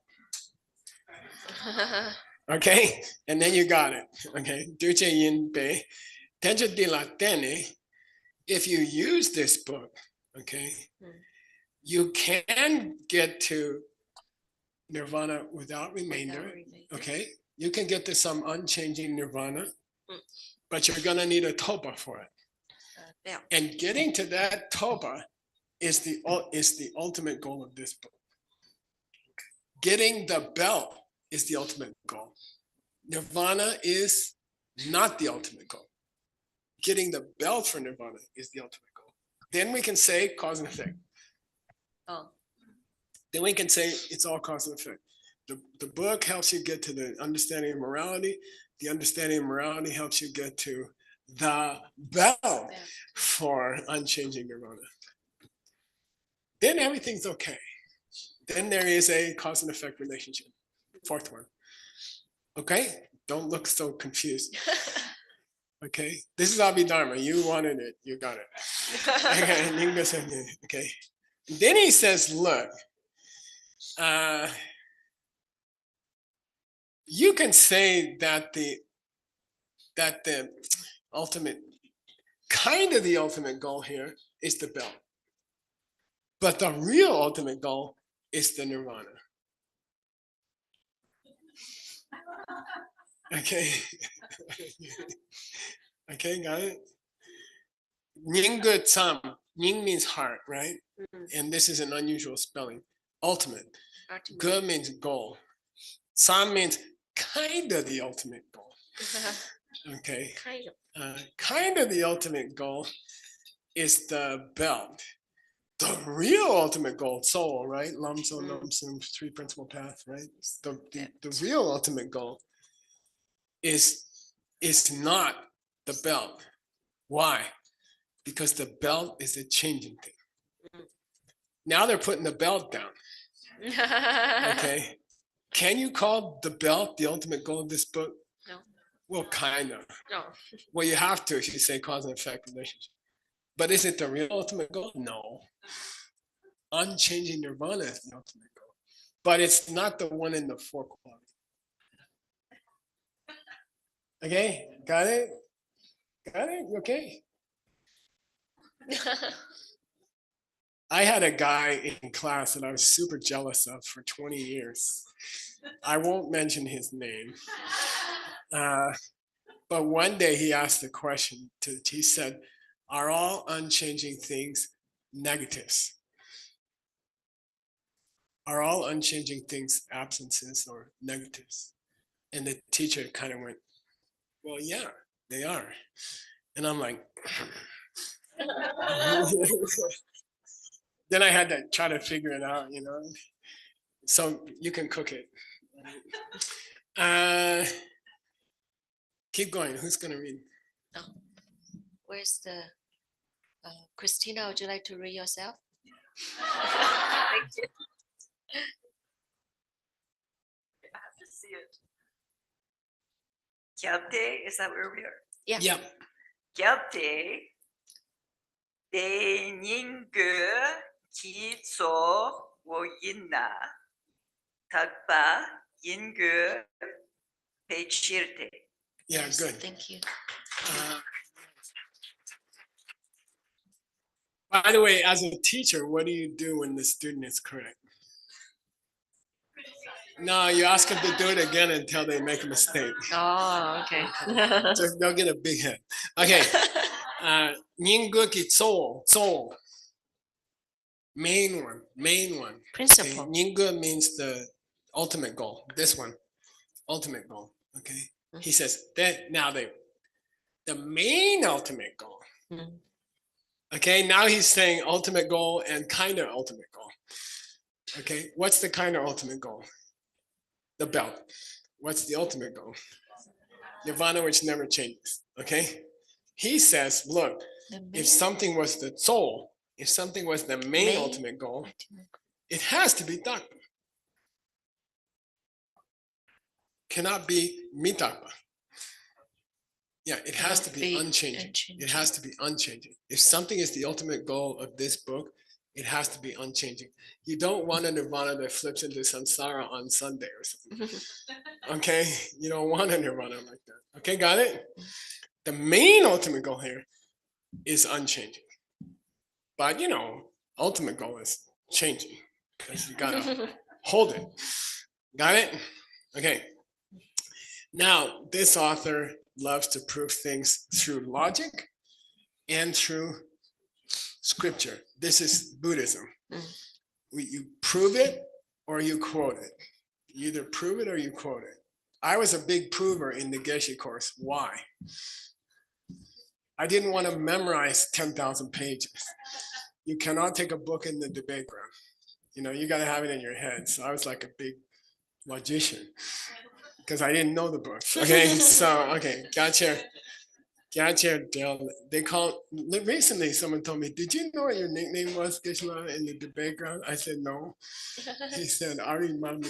Okay, and then you got it. Okay, duce yin bei, tenja di la tene. if you use this book, okay, you can get to nirvana without remainder, okay? You can get to some unchanging nirvana, but you're gonna need a topa for it. Belt. And getting to that topa is the ultimate goal of this book. Getting the belt is the ultimate goal. Nirvana is not the ultimate goal. Getting the belt for nirvana is the ultimate goal. Then we can say cause and effect. Oh. Then we can say it's all cause and effect. The book helps you get to the understanding of morality. The understanding of morality helps you get to the belt for unchanging nirvana. Then everything's okay. Then there is a cause and effect relationship. Fourth one. Okay? Don't look so confused. Okay? This is Abhidharma. You wanted it. You got it. Okay. Nyingma said, okay. Then he says, look, you can say that the ultimate, kind of the ultimate goal here is the belt. But the real ultimate goal is the nirvana. Okay. Okay, got it? Nyingge tsam. Nying means heart, right? And this is an unusual spelling. Ultimate. Ge means goal. Tsam means kind of the ultimate goal. Okay. Kind of the ultimate goal is the belt. The real ultimate goal, soul, right? Lam so nam sum, three principal paths, right? The real ultimate goal is not the belt. Why? Because the belt is a changing thing. Now they're putting the belt down. Okay. Can you call the belt the ultimate goal of this book? No. Well, kind of. No. Well, you have to if you say cause and effect relationship. But is it the real ultimate goal? No. Unchanging nirvana is the ultimate goal. But it's not the one in the four qualities. Okay, got it? Got it? Okay. I had a guy in class that I was super jealous of for 20 years. I won't mention his name. But one day he asked a question. He said, are all unchanging things negatives? Are all unchanging things absences or negatives? And the teacher kind of went, well, yeah, they are. And I'm like, then I had to try to figure it out, you know. So you can cook it. Keep going. Who's going to read? Oh. Where's the Christina? Would you like to read yourself? Thank you. I have to see it. Gyabde, is that where we are? Yeah. Yeah. Gyabde, de nyingge ki so wo yinna, takpa yingge pechirte. Yeah, good. Thank you. By the way, as a teacher, what do you do when the student is correct? No, you ask them to do it again until they make a mistake. Oh, okay. So they'll get a big head. Okay. Nyingge ki so. Main one. Principle. Okay. Nyingge means the ultimate goal. This one, ultimate goal. Okay. He says that now the main ultimate goal. Okay. Now he's saying ultimate goal and kind of ultimate goal. Okay. What's the kind of ultimate goal? The belt. What's the ultimate goal? Nirvana, which never changes. Okay. He says, look, if something was the soul, if something was the main ultimate goal, it has to be Dhamma. Cannot be Mitapa. Yeah, it has to be unchanging. It has to be unchanging. If something is the ultimate goal of this book, it has to be unchanging. You don't want a nirvana that flips into samsara on Sunday or something. Okay? You don't want a nirvana like that. Okay, got it? The main ultimate goal here is unchanging. But you know, ultimate goal is changing because you gotta hold it. Got it? Okay. Now, this author loves to prove things through logic and through scripture. This is Buddhism. You prove it or you quote it. You either prove it or you quote it. I was a big prover in the Geshe course. Why? I didn't want to memorize 10,000 pages. You cannot take a book in the debate ground. You know, you got to have it in your head. So I was like a big logician because I didn't know the books. Okay, so, okay, gotcha. Gotcha, Dale. They called, recently someone told me, did you know what your nickname was, Gishla, in the debate ground? I said, no. He said, Ari Mami,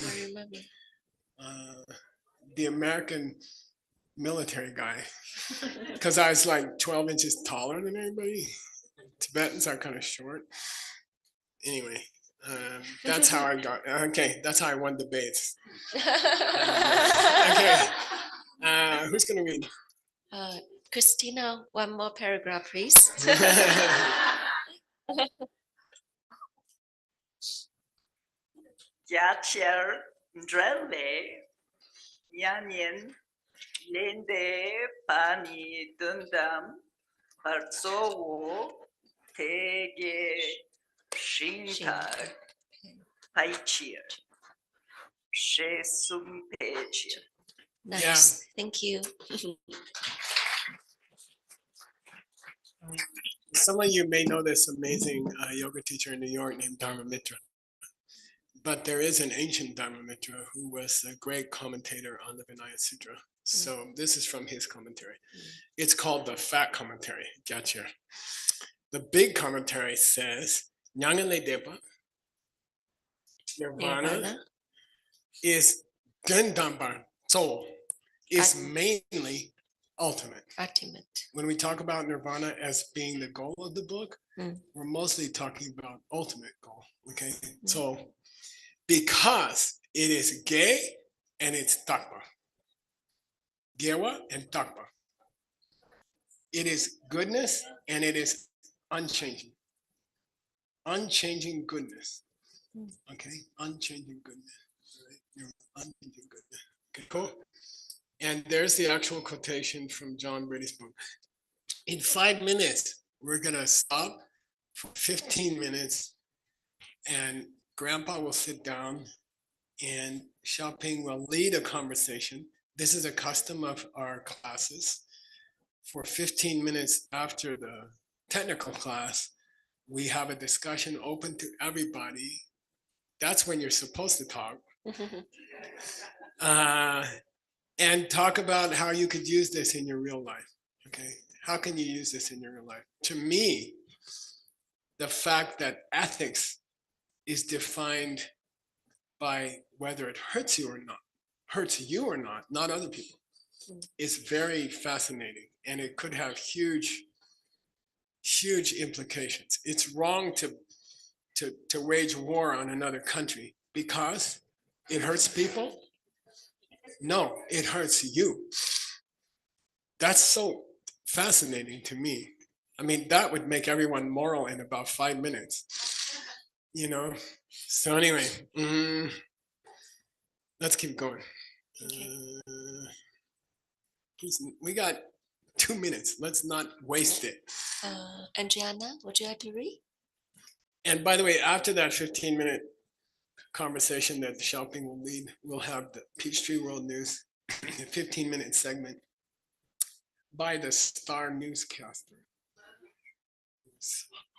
the American military guy. Because I was like 12 inches taller than everybody. Tibetans are kind of short. Anyway, that's how I got, okay, that's how I won debates. Okay, who's going to read? Christina, one more paragraph, please. Yachier Drelle Yanin Lende Pani Dundam Barzowo Tege Shintar Paichir She Sumpechir. Nice, thank you. Some of you may know this amazing yoga teacher in New York named Dharma Mitra. But there is an ancient Dharma Mitra who was a great commentator on the Vinaya Sutra. So this is from his commentary. It's called the fat commentary, Gachir. The big commentary says, Nyangale Depa, Nirvana is Gendambar Soul, is mainly ultimate. When we talk about nirvana as being the goal of the book, we're mostly talking about ultimate goal. Okay, so because it is gay and it's takpa, gewa and takpa. It is goodness and it is unchanging. Unchanging goodness. Okay, unchanging goodness. Right? Unchanging goodness. Okay, cool. And there's the actual quotation from John Brady's book. In 5 minutes, we're gonna stop for 15 minutes and Grandpa will sit down and Xiaoping will lead a conversation. This is a custom of our classes. For 15 minutes after the technical class, we have a discussion open to everybody. That's when you're supposed to talk. And talk about how you could use this in your real life. Okay, how can you use this in your real life? To me, the fact that ethics is defined by whether it hurts you or not other people, is very fascinating, and it could have huge implications. It's wrong to wage war on another country because it hurts people. No, it hurts you. That's so fascinating to me. I mean, that would make everyone moral in about 5 minutes, you know? So anyway, let's keep going. We got 2 minutes. Let's not waste it. Adriana, would you like to read? And by the way, after that 15-minute conversation that Xiaoping will lead, we'll have the Peachtree World News, a 15-minute segment by the star newscaster.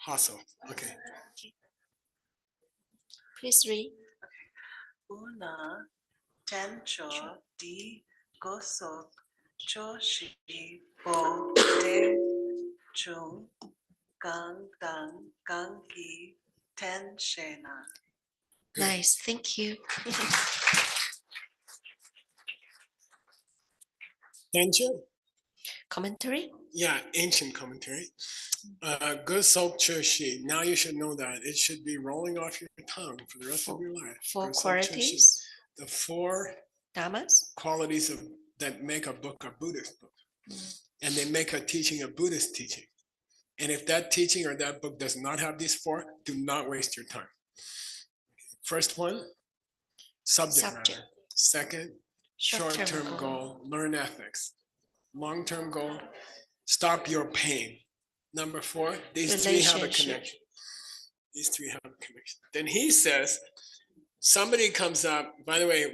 Hassel. Okay. Please read. Una tencho di gosok choshi bo de chung gang dan gangi ten shena. Nice, thank you. Tencho? Commentary? Yeah, ancient commentary. Gusok Choshi. Now you should know that. It should be rolling off your tongue for the rest of your life. Four Gusok qualities? Choshi. The 4 Dhammas? qualities that make a book a Buddhist book. And they make a teaching a Buddhist teaching. And if that teaching or that book does not have these four, do not waste your time. First one, subject matter. Second, short-term goal, learn ethics. Long-term goal, stop your pain. Number four, these three have a connection. These three have a connection. Then he says, somebody comes up, by the way,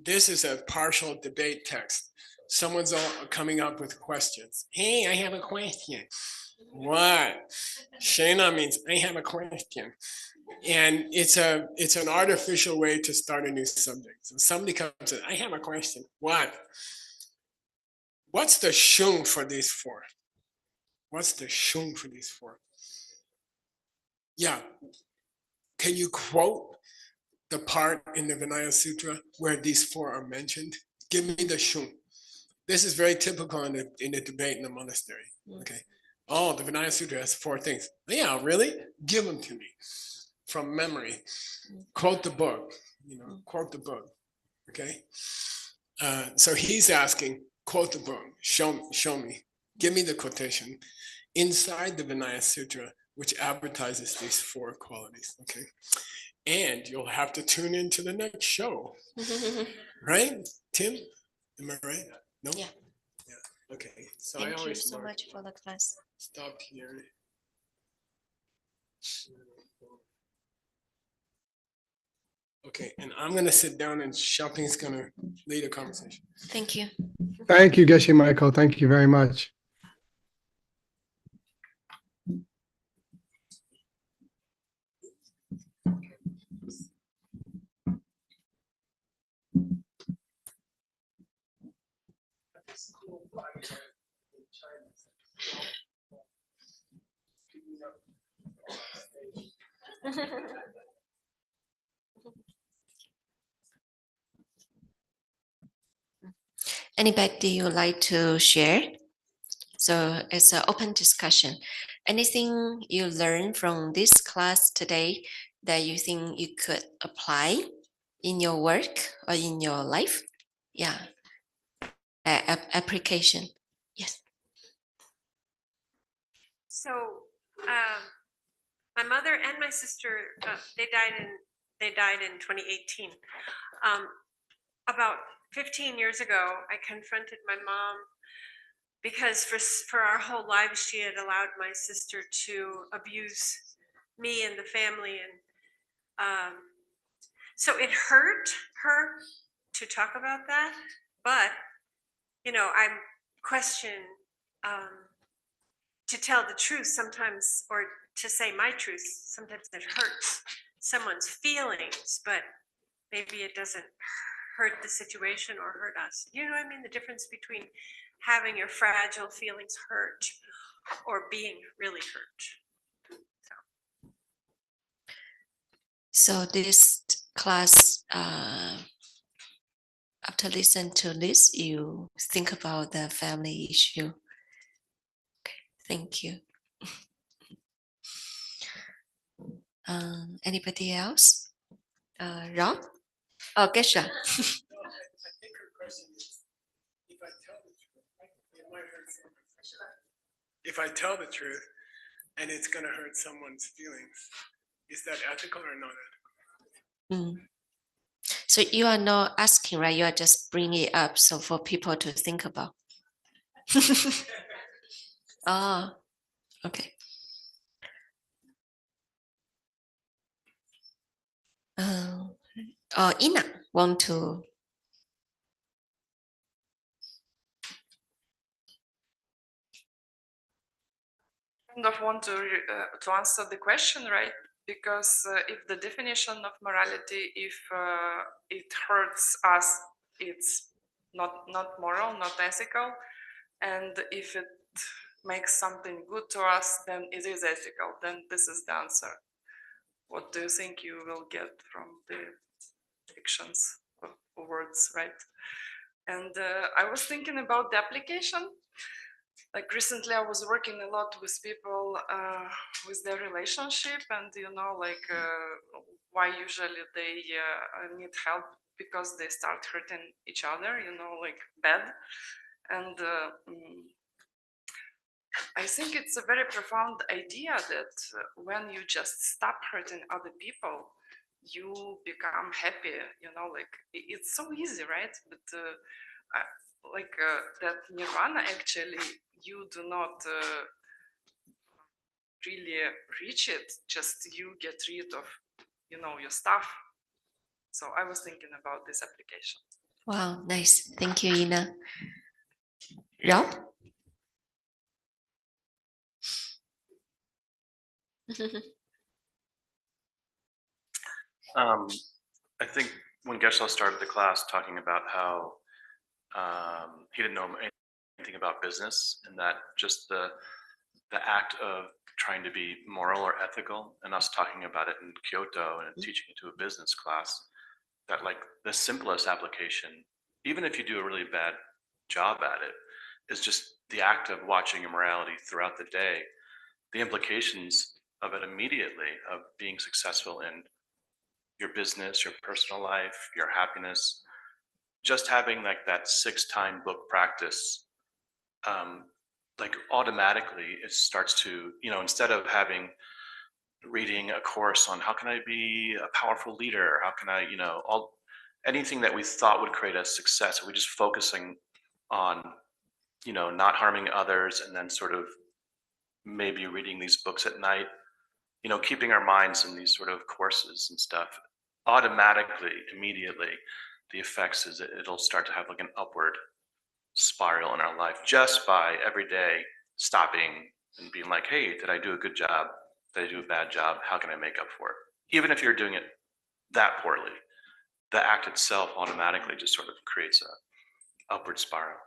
this is a partial debate text. Someone's all coming up with questions. Hey, I have a question. What? Shena means I have a question. And it's an artificial way to start a new subject. So somebody comes in, I have a question. What? What's the shung for these four? What's the shung for these four? Yeah. Can you quote the part in the Vinaya Sutra where these four are mentioned? Give me the shung. This is very typical in the debate in the monastery. Okay. Oh, the Vinaya Sutra has four things. Yeah, really? Give them to me from memory. Quote the book. Quote the book. Okay. So he's asking, quote the book. Show me. Give me the quotation inside the Vinaya Sutra, which advertises these four qualities. Okay. And you'll have to tune into the next show. Right, Tim? Am I right? No? Yeah. Okay. So Thank I always you so much for the class. Stop here. Okay, and I'm going to sit down and Xiaoping's going to lead a conversation. Thank you. Thank you, Geshe Michael. Thank you very much. Anybody you like to share? So it's an open discussion. Anything you learned from this class today that you think you could apply in your work or in your life? Yeah. Application. Yes. So, my mother and my sister, they died in 2018. About 15 years ago, I confronted my mom because for our whole lives, she had allowed my sister to abuse me and the family. And so it hurt her to talk about that. But, I question to tell the truth sometimes, or to say my truth, sometimes it hurts someone's feelings, but maybe it doesn't hurt the situation or hurt us. You know what I mean? The difference between having your fragile feelings hurt or being really hurt. So this class, after listen to this, you think about the family issue. Okay, thank you. Anybody else? Rob? Oh, Geshe. I think her question is, if I tell the truth, it might hurt someone. If I tell the truth and it's going to hurt someone's feelings, is that ethical or not ethical? So you are not asking, right? You are just bringing it up so for people to think about. Oh, okay. Ina want to. Kind of want to answer the question, right? Because if the definition of morality, if it hurts us, it's not moral, not ethical, and if it makes something good to us, then it is ethical. Then this is the answer. What do you think you will get from the actions of words, right? And I was thinking about the application. Like recently I was working a lot with people with their relationship, and why usually they need help, because they start hurting each other, like bad. And I think it's a very profound idea that when you just stop hurting other people, you become happy. You know, like it's so easy, right? But that nirvana, actually, you do not really reach it. Just you get rid of, your stuff. So I was thinking about this application. Wow, nice. Thank you, Ina. Rao? I think when Geshe started the class talking about how he didn't know anything about business, and that just the act of trying to be moral or ethical, and us talking about it in Kyoto and teaching it to a business class, that like the simplest application, even if you do a really bad job at it, is just the act of watching immorality throughout the day, the implications of it immediately, of being successful in your business, your personal life, your happiness, just having like that 6-time book practice, like automatically it starts to, instead of reading a course on how can I be a powerful leader, how can I, anything that we thought would create us success, we're just focusing on, not harming others, and then sort of maybe reading these books at night, keeping our minds in these sort of courses and stuff, automatically, immediately, the effects is it'll start to have like an upward spiral in our life just by every day stopping and being like, hey, did I do a good job? Did I do a bad job? How can I make up for it? Even if you're doing it that poorly, the act itself automatically just sort of creates a upward spiral.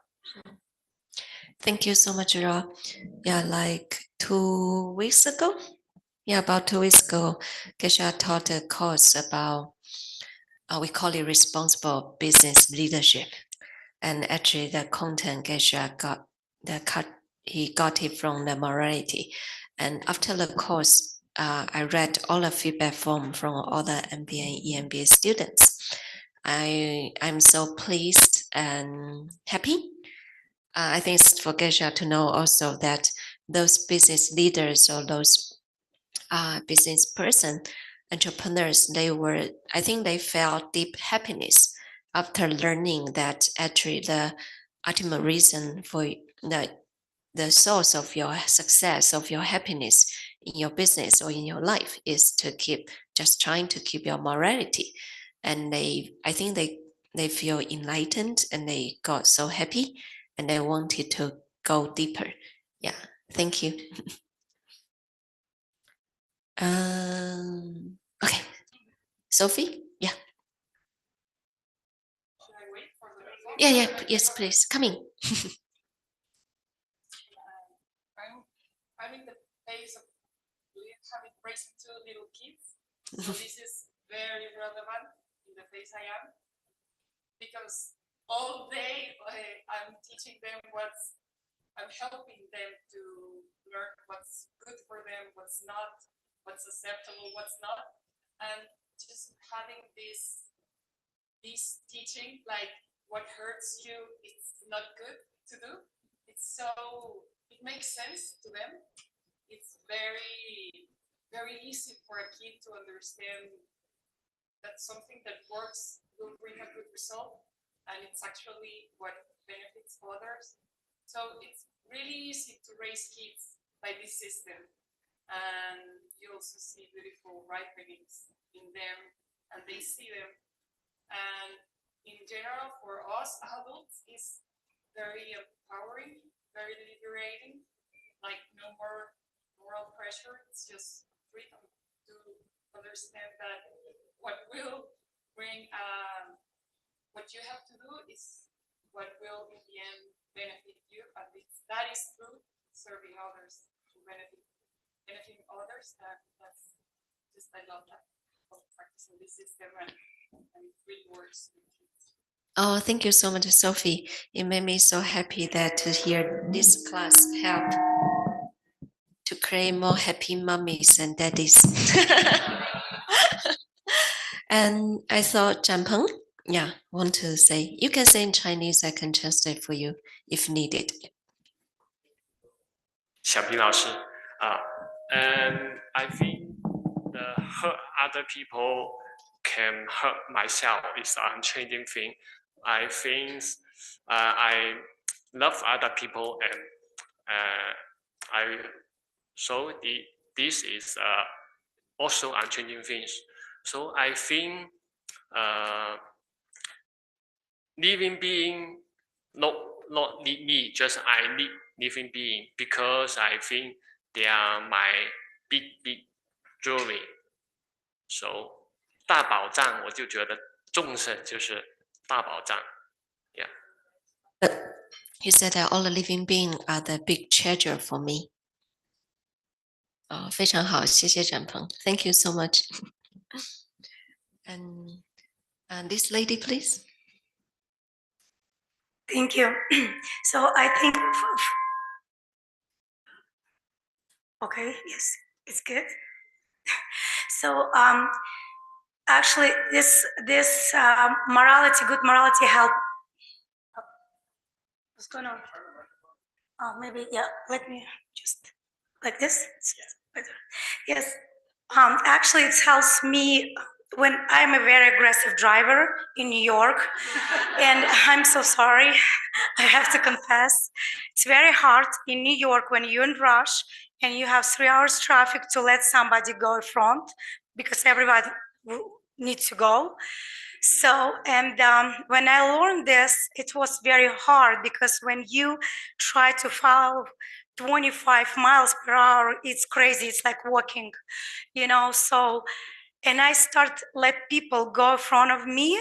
Thank you so much, Ra. Yeah, like 2 weeks ago. Yeah, about 2 weeks ago, Geshe taught a course about, we call it responsible business leadership. And actually the content Geshe he got it from the morality. And after the course, I read all the feedback form from all the MBA, EMBA students. I'm so pleased and happy. I think it's for Geshe to know also that those business leaders or those business person, entrepreneurs, I think they felt deep happiness after learning that actually the ultimate reason for the source of your success, of your happiness in your business or in your life is to just trying to keep your morality. And I think they feel enlightened and they got so happy and they wanted to go deeper. Yeah, thank you. Okay, Sophie? Yeah. Yeah, yes, please, coming. I'm in the phase of raising 2 little kids, so this is very relevant in the phase I am, because all day I'm teaching them I'm helping them to learn what's good for them, what's not, what's acceptable, what's not, and just having this teaching, like what hurts you, it's not good to do. It makes sense to them. It's very, very easy for a kid to understand that something that works will bring a good result, and it's actually what benefits others. So it's really easy to raise kids by this system, and you also see beautiful ripenings in them, and they see them. And in general, for us adults, it's very empowering, very liberating, like no more moral pressure. It's just freedom to understand that what will bring, what you have to do is what will in the end benefit you, and that is through serving others, to benefiting others. That's just, I love that, of practicing this system, and it really works with kids. Oh, thank you so much, Sophie. It made me so happy that to hear this class help to create more happy mummies and daddies. And I thought, Zhanpeng, yeah, want to say, you can say in Chinese, I can translate for you if needed. Xiaoping 老师 and I think the hurt other people can hurt myself is an unchanging thing. I think I love other people and this is also unchanging things. So I think living being not need me, just I need living being because I think they are my big jewelry. So 大宝藏我就觉得众生就是大宝藏 ，yeah. He said that all the living beings are the big treasure for me. 非常好，谢谢展鹏 ，Thank you so much. And this lady, please. Thank you. So I think, okay, yes, it's good. So actually, this morality, good morality, help. What's going on? Oh, maybe yeah. Let me just like this. Yes. Actually, it helps me when I'm a very aggressive driver in New York, and I'm so sorry, I have to confess, it's very hard in New York when you're in rush and you have 3 hours traffic to let somebody go in front because everybody needs to go. So, and when I learned this, it was very hard because when you try to follow 25 miles per hour, it's crazy. It's like walking, you know. So, and I start let people go in front of me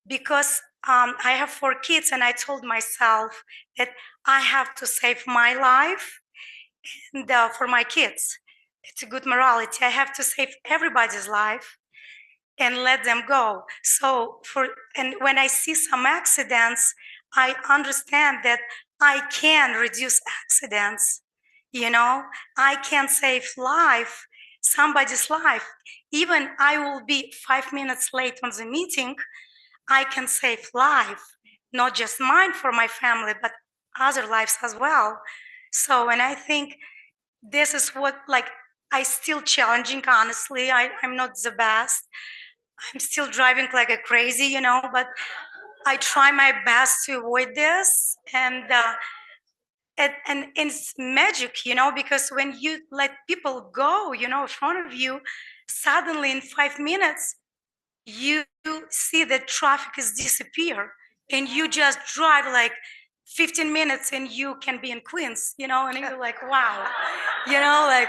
because I have 4 kids, and I told myself that I have to save my life and for my kids. It's a good morality. I have to save everybody's life and let them go. So and when I see some accidents, I understand that I can reduce accidents. You know, I can save somebody's life. Even I will be 5 minutes late on the meeting, I can save life, not just mine for my family, but other lives as well. So, and I think this is what, like, I still challenging, honestly. I'm not the best. I'm still driving like a crazy, you know, but I try my best to avoid this. And it's magic, you know, because when you let people go, you know, in front of you, suddenly in 5 minutes, you see that traffic is disappear and you just drive like 15 minutes and you can be in Queens, you know, and you're like, wow, you know, like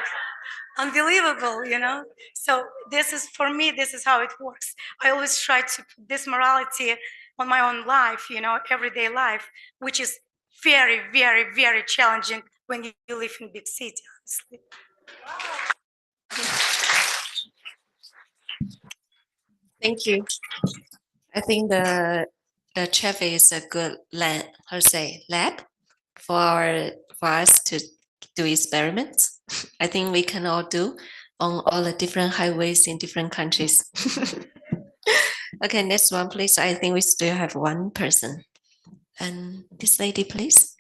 unbelievable, you know. So this is, for me, this is how it works. I always try to put this morality on my own life, you know, everyday life, which is very, very, very challenging when you live in big city, honestly. Thank you. I think the traffic is a good lab for us to do experiments. I think we can all do on all the different highways in different countries. Okay, next one, please. I think we still have one person. And this lady, please.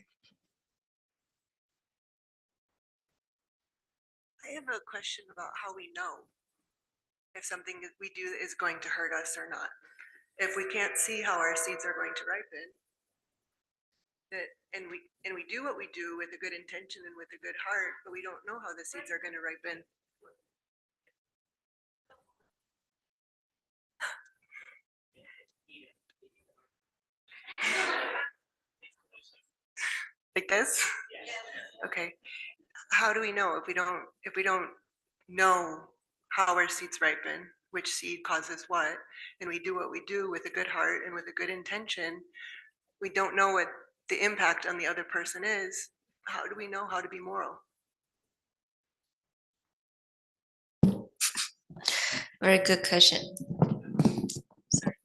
I have a question about how we know if something that we do is going to hurt us or not. If we can't see how our seeds are going to ripen, and we do what we do with a good intention and with a good heart, but we don't know how the seeds are going to ripen. Like this? Okay. How do we know if we don't know how our seeds ripen, which seed causes what, and we do what we do with a good heart and with a good intention, we don't know what the impact on the other person is. How do we know how to be moral? Very good question. Sorry.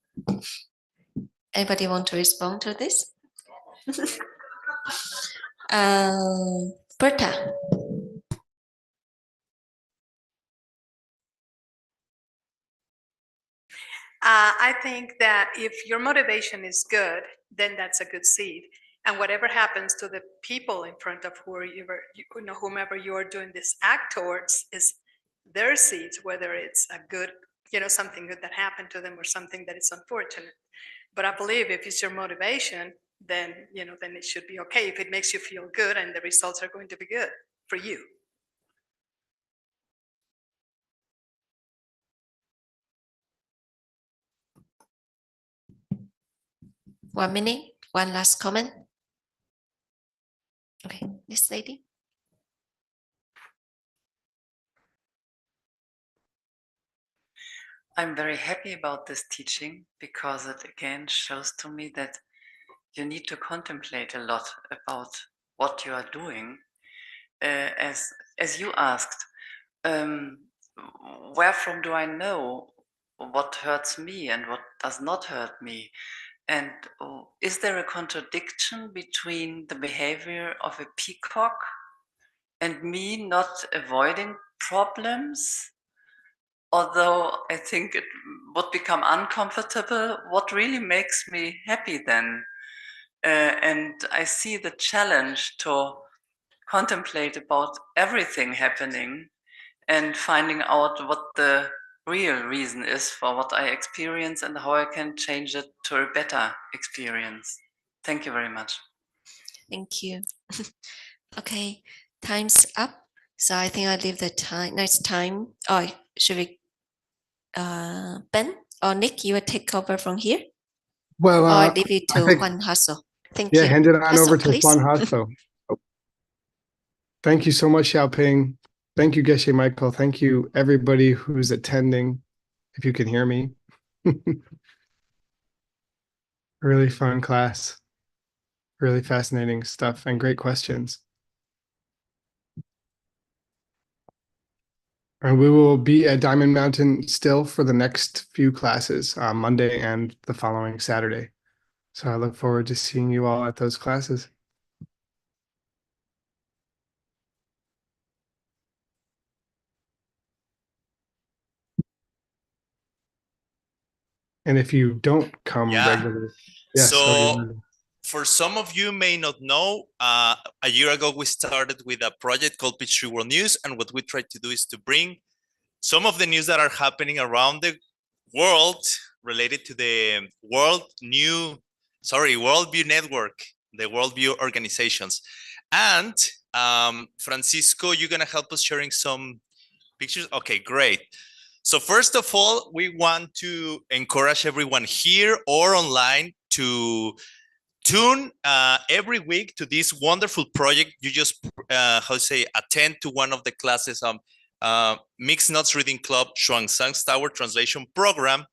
Anybody want to respond to this? Berta. I think that if your motivation is good, then that's a good seed. And whatever happens to the people in front of whomever you're doing this act towards is their seeds, whether it's a good, something good that happened to them or something that is unfortunate. But I believe if it's your motivation, then, then it should be okay. If it makes you feel good and the results are going to be good for you. 1 minute, one last comment. Okay, this lady. I'm very happy about this teaching because it again shows to me that you need to contemplate a lot about what you are doing. As you asked, where from do I know what hurts me and what does not hurt me? And is there a contradiction between the behavior of a peacock and me not avoiding problems? Although I think it would become uncomfortable, what really makes me happy then? And I see the challenge to contemplate about everything happening and finding out what the real reason is for what I experience and how I can change it to a better experience. Thank you very much. Thank you. Okay, time's up. So I think I'll leave the time. Next time, should we, Ben or Nick, you will take over from here? Well, Or leave it I to think, Juan Hasso. Thank you. hand it on Hasso, over to please. Juan Hasso. Thank you so much, Xiaoping. Thank you, Geshe Michael. Thank you, everybody who's attending, if you can hear me. Really fun class. Really fascinating stuff and great questions. And we will be at Diamond Mountain still for the next few classes, Monday and the following Saturday. So I look forward to seeing you all at those classes. And if you don't come regularly, yes. So for some of you may not know, a year ago we started with a project called Peachtree World News, and what we try to do is to bring some of the news that are happening around the world related to the Worldview Network, the Worldview organizations. And Francisco, you're gonna help us sharing some pictures? Okay, great. So first of all, we want to encourage everyone here or online to tune every week to this wonderful project. You just, attend to one of the classes Mixed Notes Reading Club, Xuanzang's Tower Translation Program.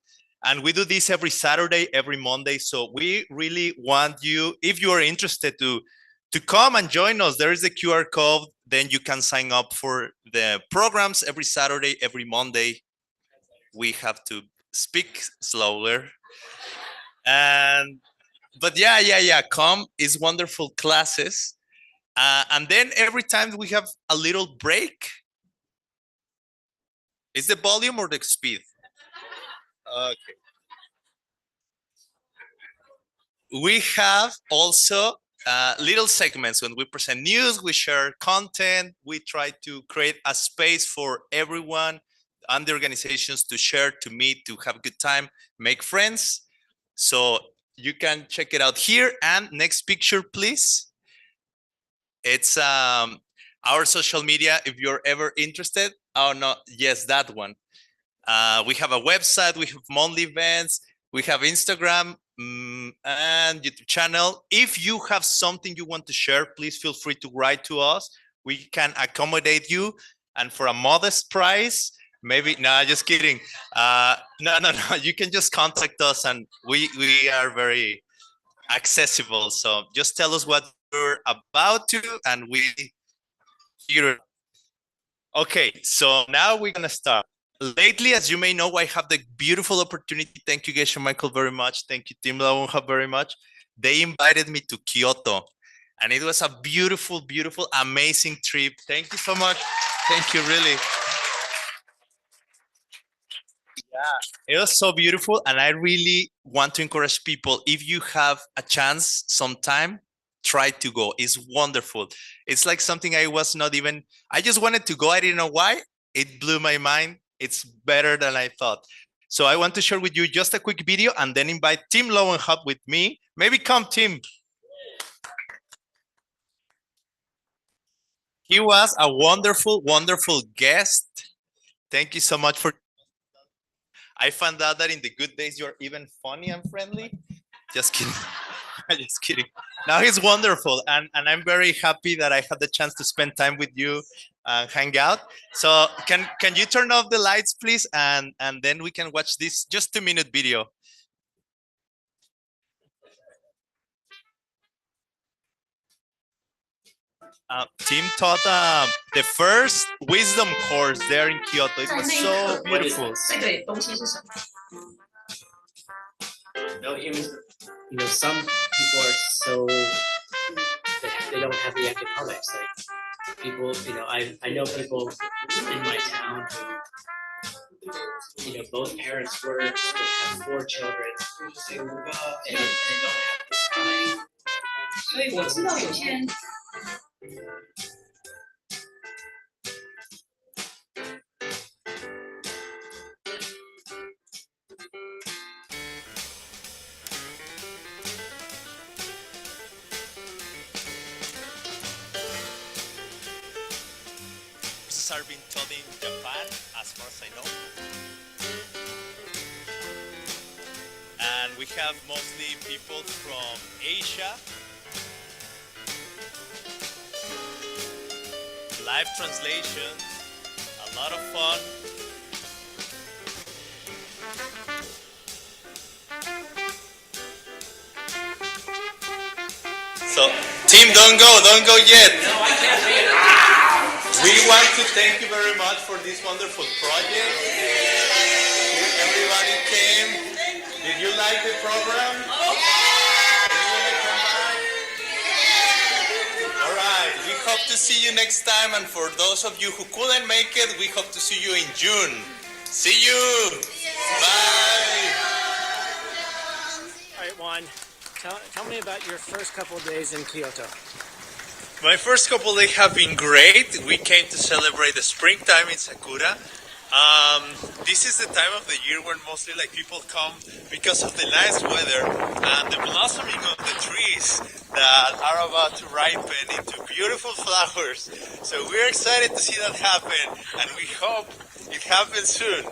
And we do this every Saturday, every Monday. So we really want you, if you are interested, to come and join us. There is a QR code. Then you can sign up for the programs every Saturday, every Monday. We have to speak slower. But yeah, come. It's wonderful classes. And then every time we have a little break. Is the volume or the speed? Okay. We have also little segments when we present news, we share content, we try to create a space for everyone and the organizations to share, to meet, to have a good time, make friends. So you can check it out here. And next picture, please. It's our social media, if you're ever interested. Oh, no, yes, that one. We have a website, we have monthly events, we have Instagram and YouTube channel. If you have something you want to share, please feel free to write to us. We can accommodate you. And for a modest price, maybe, no, just kidding. No, you can just contact us and we are very accessible. So just tell us what you're about to and we figure it out. Okay, so now we're gonna start. Lately, as you may know, I have the beautiful opportunity. Thank you, Geshe Michael, very much. Thank you, Team Launha, very much. They invited me to Kyoto, and it was a beautiful, beautiful, amazing trip. Thank you so much. Thank you, really. Yeah, it was so beautiful, and I really want to encourage people, if you have a chance sometime, try to go. It's wonderful. It's like something I just wanted to go. I didn't know why. It blew my mind. It's better than I thought. So I want to share with you just a quick video and then invite Tim Lowenhub with me. Maybe come, Tim. He was a wonderful, wonderful guest. Thank you so much for. I found out that in the good days, you're even funny and friendly. Just kidding. Just kidding. Now he's wonderful. And I'm very happy that I had the chance to spend time with you and hang out. So can you turn off the lights, please? And then we can watch this just 2-minute video. Tim taught the first wisdom course there in Kyoto. It was so beautiful. No humans, some people are so they don't have the economics. Like people, I know people in my town who, both parents work, they have 4 children, and they don't have the time. Courses are being taught in Japan, as far as I know. And we have mostly people from Asia. Live translation, a lot of fun. So, team, don't go yet. We want to thank you very much for this wonderful project. Everybody came. Did you like the program? All right, we hope to see you next time. And for those of you who couldn't make it, we hope to see you in June. See you. Bye. All right, Juan, tell me about your first couple of days in Kyoto. My first couple days have been great. We came to celebrate the springtime in Sakura. This is the time of the year when mostly people come because of the nice weather and the blossoming of the trees that are about to ripen into beautiful flowers. So we're excited to see that happen, and we hope it happens soon.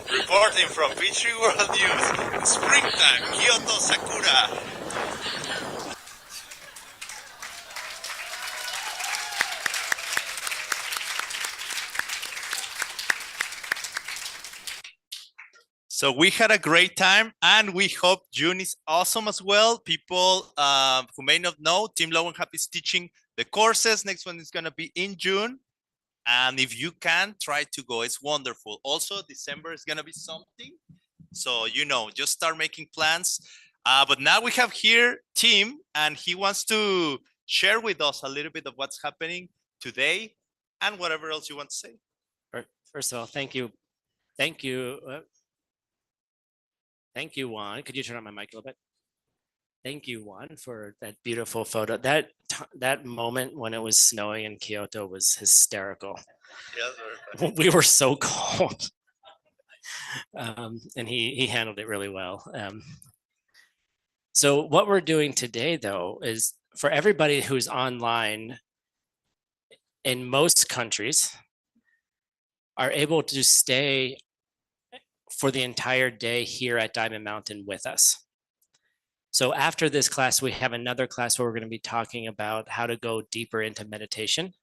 Reporting from P3 World News, springtime, Kyoto, Sakura. So we had a great time, and we hope June is awesome as well. People who may not know, Team Lowenhub is teaching the courses. Next one is going to be in June. And if you can, try to go. It's wonderful. Also, December is going to be something. So, just start making plans. But now we have here Tim, and he wants to share with us a little bit of what's happening today and whatever else you want to say. First of all, thank you. Thank you. Thank you, Juan. Could you turn on my mic a little bit? Thank you, Juan, for that beautiful photo. That moment when it was snowing in Kyoto was hysterical. Yeah, we were so cold. And he handled it really well. So what we're doing today, though, is for everybody who's online in most countries are able to stay for the entire day here at Diamond Mountain with us. So after this class, we have another class where we're going to be talking about how to go deeper into meditation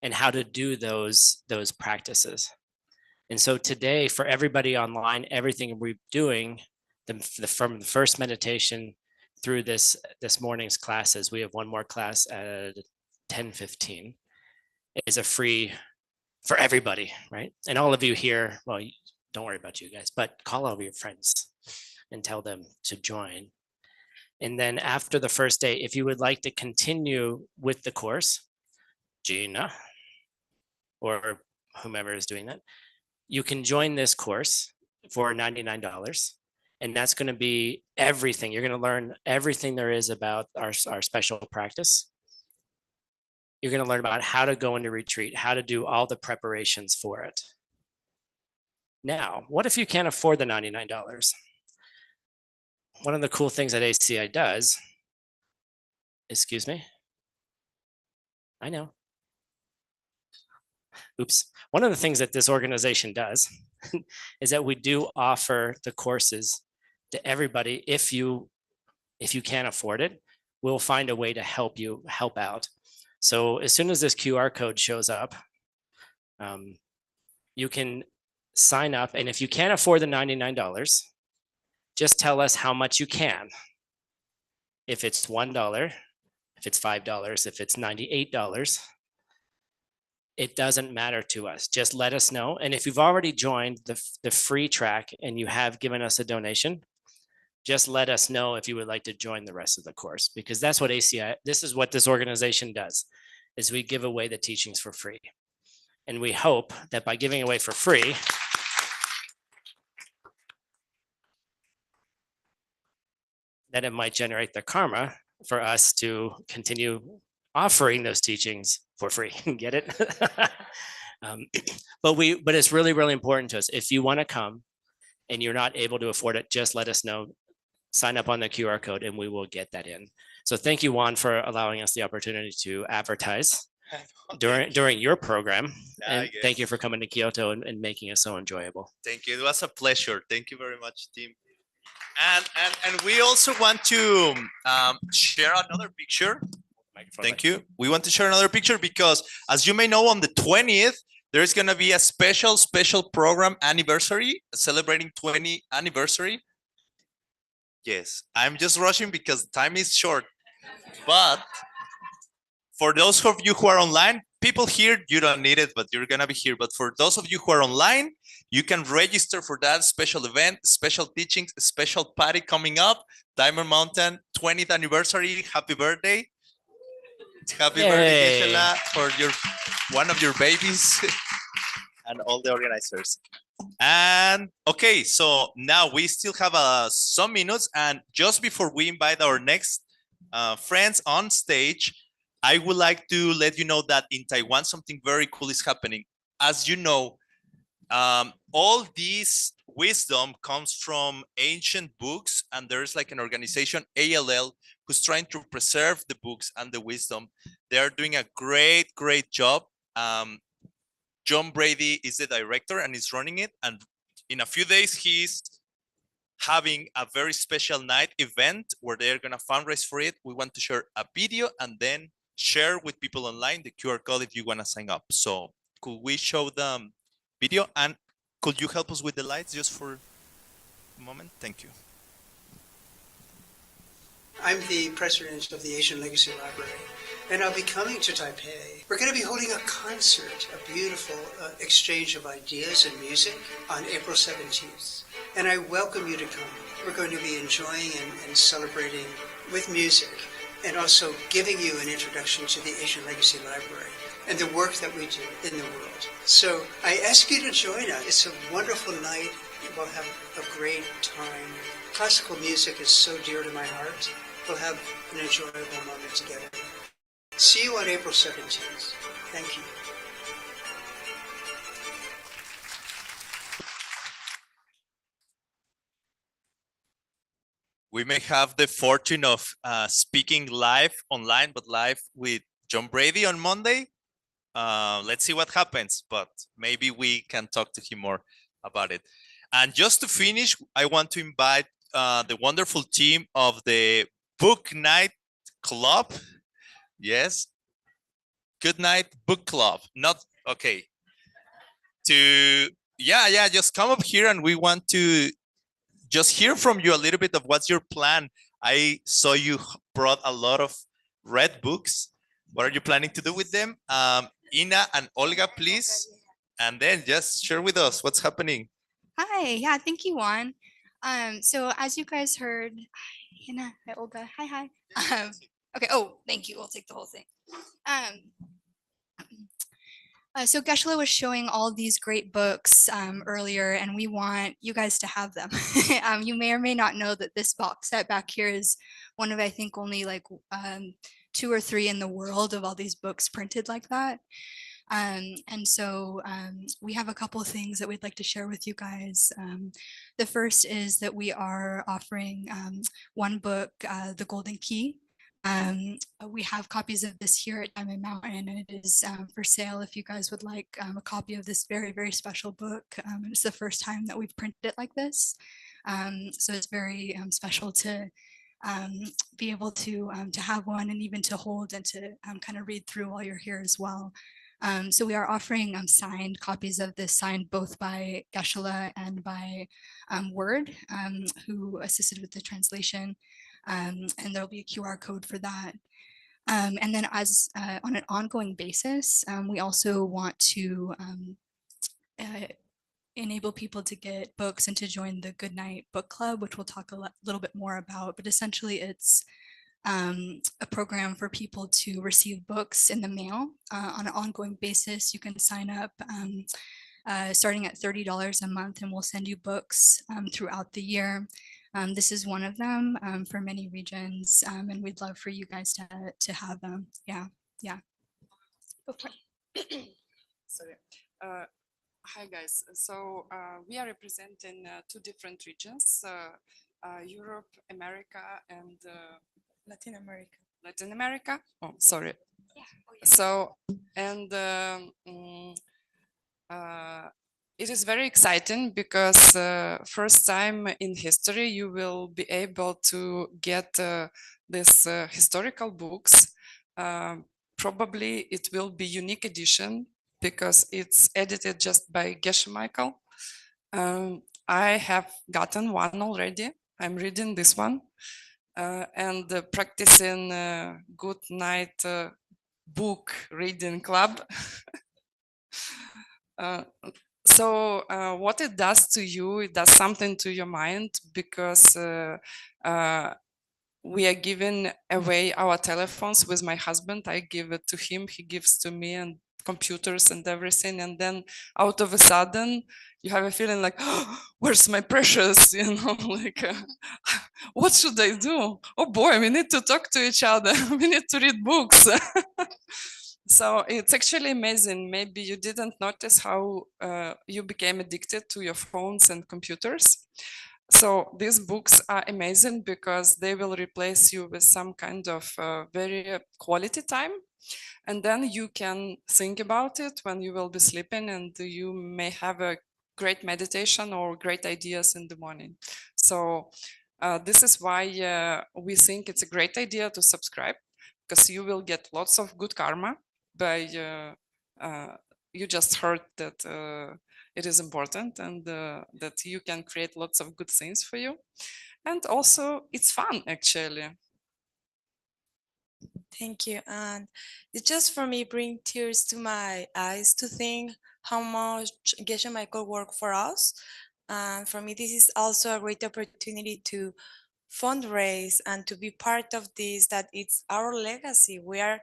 and how to do those practices. And so today, for everybody online, everything we're doing, from the first meditation through this morning's classes, we have one more class at 10:15, is a free for everybody, right? And all of you here, well, don't worry about you guys, but call all of your friends and tell them to join. And then after the first day, if you would like to continue with the course, Gina, or whomever is doing that, you can join this course for $99. And that's going to be everything. You're going to learn everything there is about our special practice. You're going to learn about how to go into retreat, how to do all the preparations for it. Now, what if you can't afford the $99? One of the cool things that ACI does, excuse me, I know. Oops. One of the things that this organization does is that we do offer the courses to everybody. If you can't afford it, we'll find a way to help you help out. So as soon as this QR code shows up, you can sign up. And if you can't afford the $99, just tell us how much you can. If it's $1, if it's $5, if it's $98, it doesn't matter to us. Just let us know. And if you've already joined the free track and you have given us a donation, just let us know if you would like to join the rest of the course, because that's what ACI, this is what this organization does, is we give away the teachings for free. And we hope that by giving away for free, that it might generate the karma for us to continue offering those teachings for free. Get it? But it's really, really important to us. If you want to come and you're not able to afford it, just let us know. Sign up on the QR code and we will get that in. So thank you, Juan, for allowing us the opportunity to advertise during your program. And thank you for coming to Kyoto and making it so enjoyable. Thank you. It was a pleasure. Thank you very much, team. And we also want to share another picture. Thank you. We want to share another picture because, as you may know, on the 20th, there's going to be a special program anniversary, celebrating 20th anniversary. Yes, I'm just rushing because time is short. But for those of you who are online, people here, you don't need it, but you're going to be here. But for those of you who are online, you can register for that special event, special teachings, special party coming up. Diamond Mountain 20th anniversary. Happy birthday. Happy birthday, Geshe, for one of your babies and all the organizers. And okay, so now we still have some minutes, and just before we invite our next friends on stage, I would like to let you know that in Taiwan something very cool is happening. As you know, all this wisdom comes from ancient books, and there's like an organization, ALL, who's trying to preserve the books and the wisdom. They're doing a great job. John Brady is the director and is running it. And in a few days, he's having a very special night event where they're going to fundraise for it. We want to share a video and then share with people online the QR code if you want to sign up. So could we show the video? And could you help us with the lights just for a moment? Thank you. I'm the president of the Asian Legacy Library, and I'll be coming to Taipei. We're going to be holding a concert, a beautiful exchange of ideas and music on April 17th. And I welcome you to come. We're going to be enjoying and celebrating with music, and also giving you an introduction to the Asian Legacy Library and the work that we do in the world. So I ask you to join us. It's a wonderful night. We'll have a great time. Classical music is so dear to my heart. We'll have an enjoyable moment together. See you on April 17th. Thank you. We may have the fortune of speaking live online, but live with John Brady on Monday. Let's see what happens, but maybe we can talk to him more about it. And just to finish, I want to invite the wonderful team of the Book Night Club. Yes. Good Night Book Club. Not okay. Just come up here and we want to just hear from you a little bit of what's your plan. I saw you brought a lot of red books. What are you planning to do with them? Ina and Olga, please. And then just share with us what's happening. Hi, yeah, thank you, Juan. So as you guys heard, Ina, hi, Olga, hi. Okay, oh, thank you, we'll take the whole thing. So Geshe was showing all these great books earlier, and we want you guys to have them. You may or may not know that this box set back here is one of, I think, only like 2 or 3 in the world of all these books printed like that. And so we have a couple of things that we'd like to share with you guys. The first is that we are offering one book, The Golden Key. We have copies of this here at Diamond Mountain, and it is for sale if you guys would like a copy of this very, very special book. It's the first time that we've printed it like this. So it's very special to be able to have one and even to hold and to kind of read through while you're here as well. So we are offering signed copies of this, signed both by Geshe and by Word, who assisted with the translation. And there'll be a QR code for that. And then as on an ongoing basis, we also want to enable people to get books and to join the Goodnight Book Club, which we'll talk a little bit more about. But essentially it's a program for people to receive books in the mail on an ongoing basis. You can sign up starting at $30 a month, and we'll send you books throughout the year. This is one of them for many regions, and we'd love for you guys to have them. Yeah. Sorry. Hi guys. So we are representing 2 different regions: Europe, America, and Latin America. Latin America. Oh, sorry. Yeah. So and it is very exciting because first time in history you will be able to get these historical books. Probably it will be unique edition because it's edited just by Geshe Michael. I have gotten one already. I'm reading this one and practicing good night book reading club. So what it does to you, it does something to your mind because we are giving away our telephones with my husband. I give it to him, he gives to me, and computers and everything. And then out of a sudden, you have a feeling like, oh, where's my precious? You know, like, what should I do? Oh boy, we need to talk to each other. We need to read books. So it's actually amazing. Maybe you didn't notice how you became addicted to your phones and computers. So these books are amazing because they will replace you with some kind of very quality time. And then you can think about it when you will be sleeping, and you may have a great meditation or great ideas in the morning. So this is why we think it's a great idea to subscribe, because you will get lots of good karma by you just heard that it is important, and that you can create lots of good things for you. And also it's fun actually. Thank you. And it just for me bring tears to my eyes to think how much Geshe Michael worked for us. And for me, this is also a great opportunity to fundraise and to be part of this, that it's our legacy. We are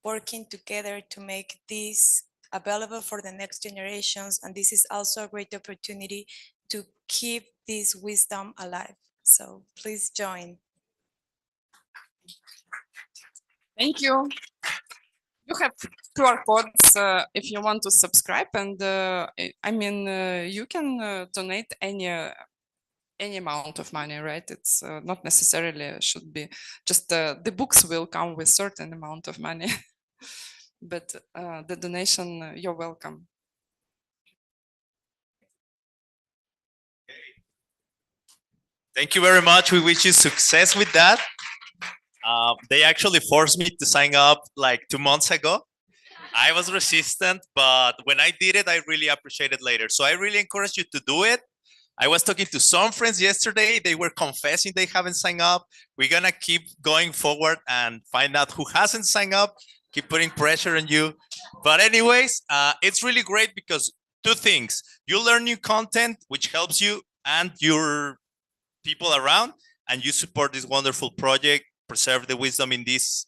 working together to make this available for the next generations. And this is also a great opportunity to keep this wisdom alive. So please join. Thank you. You have QR codes if you want to subscribe, and I mean you can donate any amount of money, right? It's not necessarily should be just the books will come with certain amount of money, but the donation, you're welcome. Thank you very much. We wish you success with that. They actually forced me to sign up like 2 months ago. I was resistant, but when I did it, I really appreciate it later. So I really encourage you to do it. I was talking to some friends yesterday. They were confessing they haven't signed up. We're going to keep going forward and find out who hasn't signed up, keep putting pressure on you. But anyways, it's really great because 2 things. You learn new content, which helps you and your people around, and you support this wonderful project, preserve the wisdom in this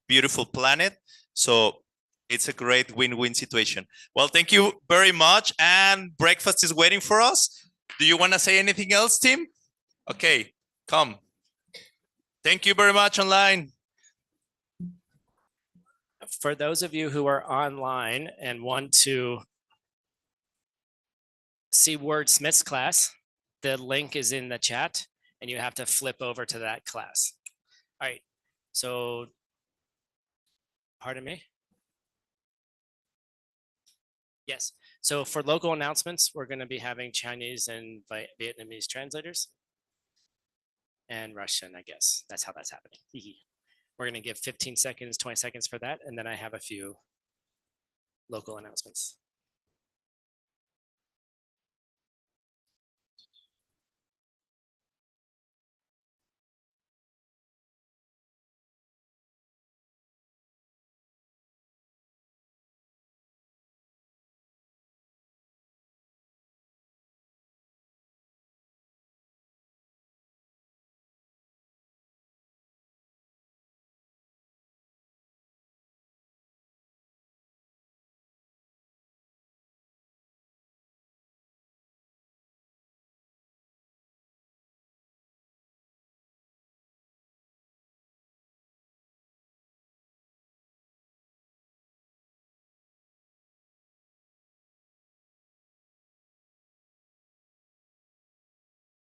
beautiful planet. So It's a great win-win situation. Well, thank you very much. And breakfast is waiting for us. Do you want to say anything else, Tim? Okay, come. Thank you very much online. For those of you who are online and want to see Wordsmith's class, the link is in the chat and you have to flip over to that class. All right, so pardon me. Yes, so for local announcements, we're going to be having Chinese and Vietnamese translators and Russian, I guess. That's how that's happening. We're going to give 15 seconds, 20 seconds for that. And then I have a few local announcements.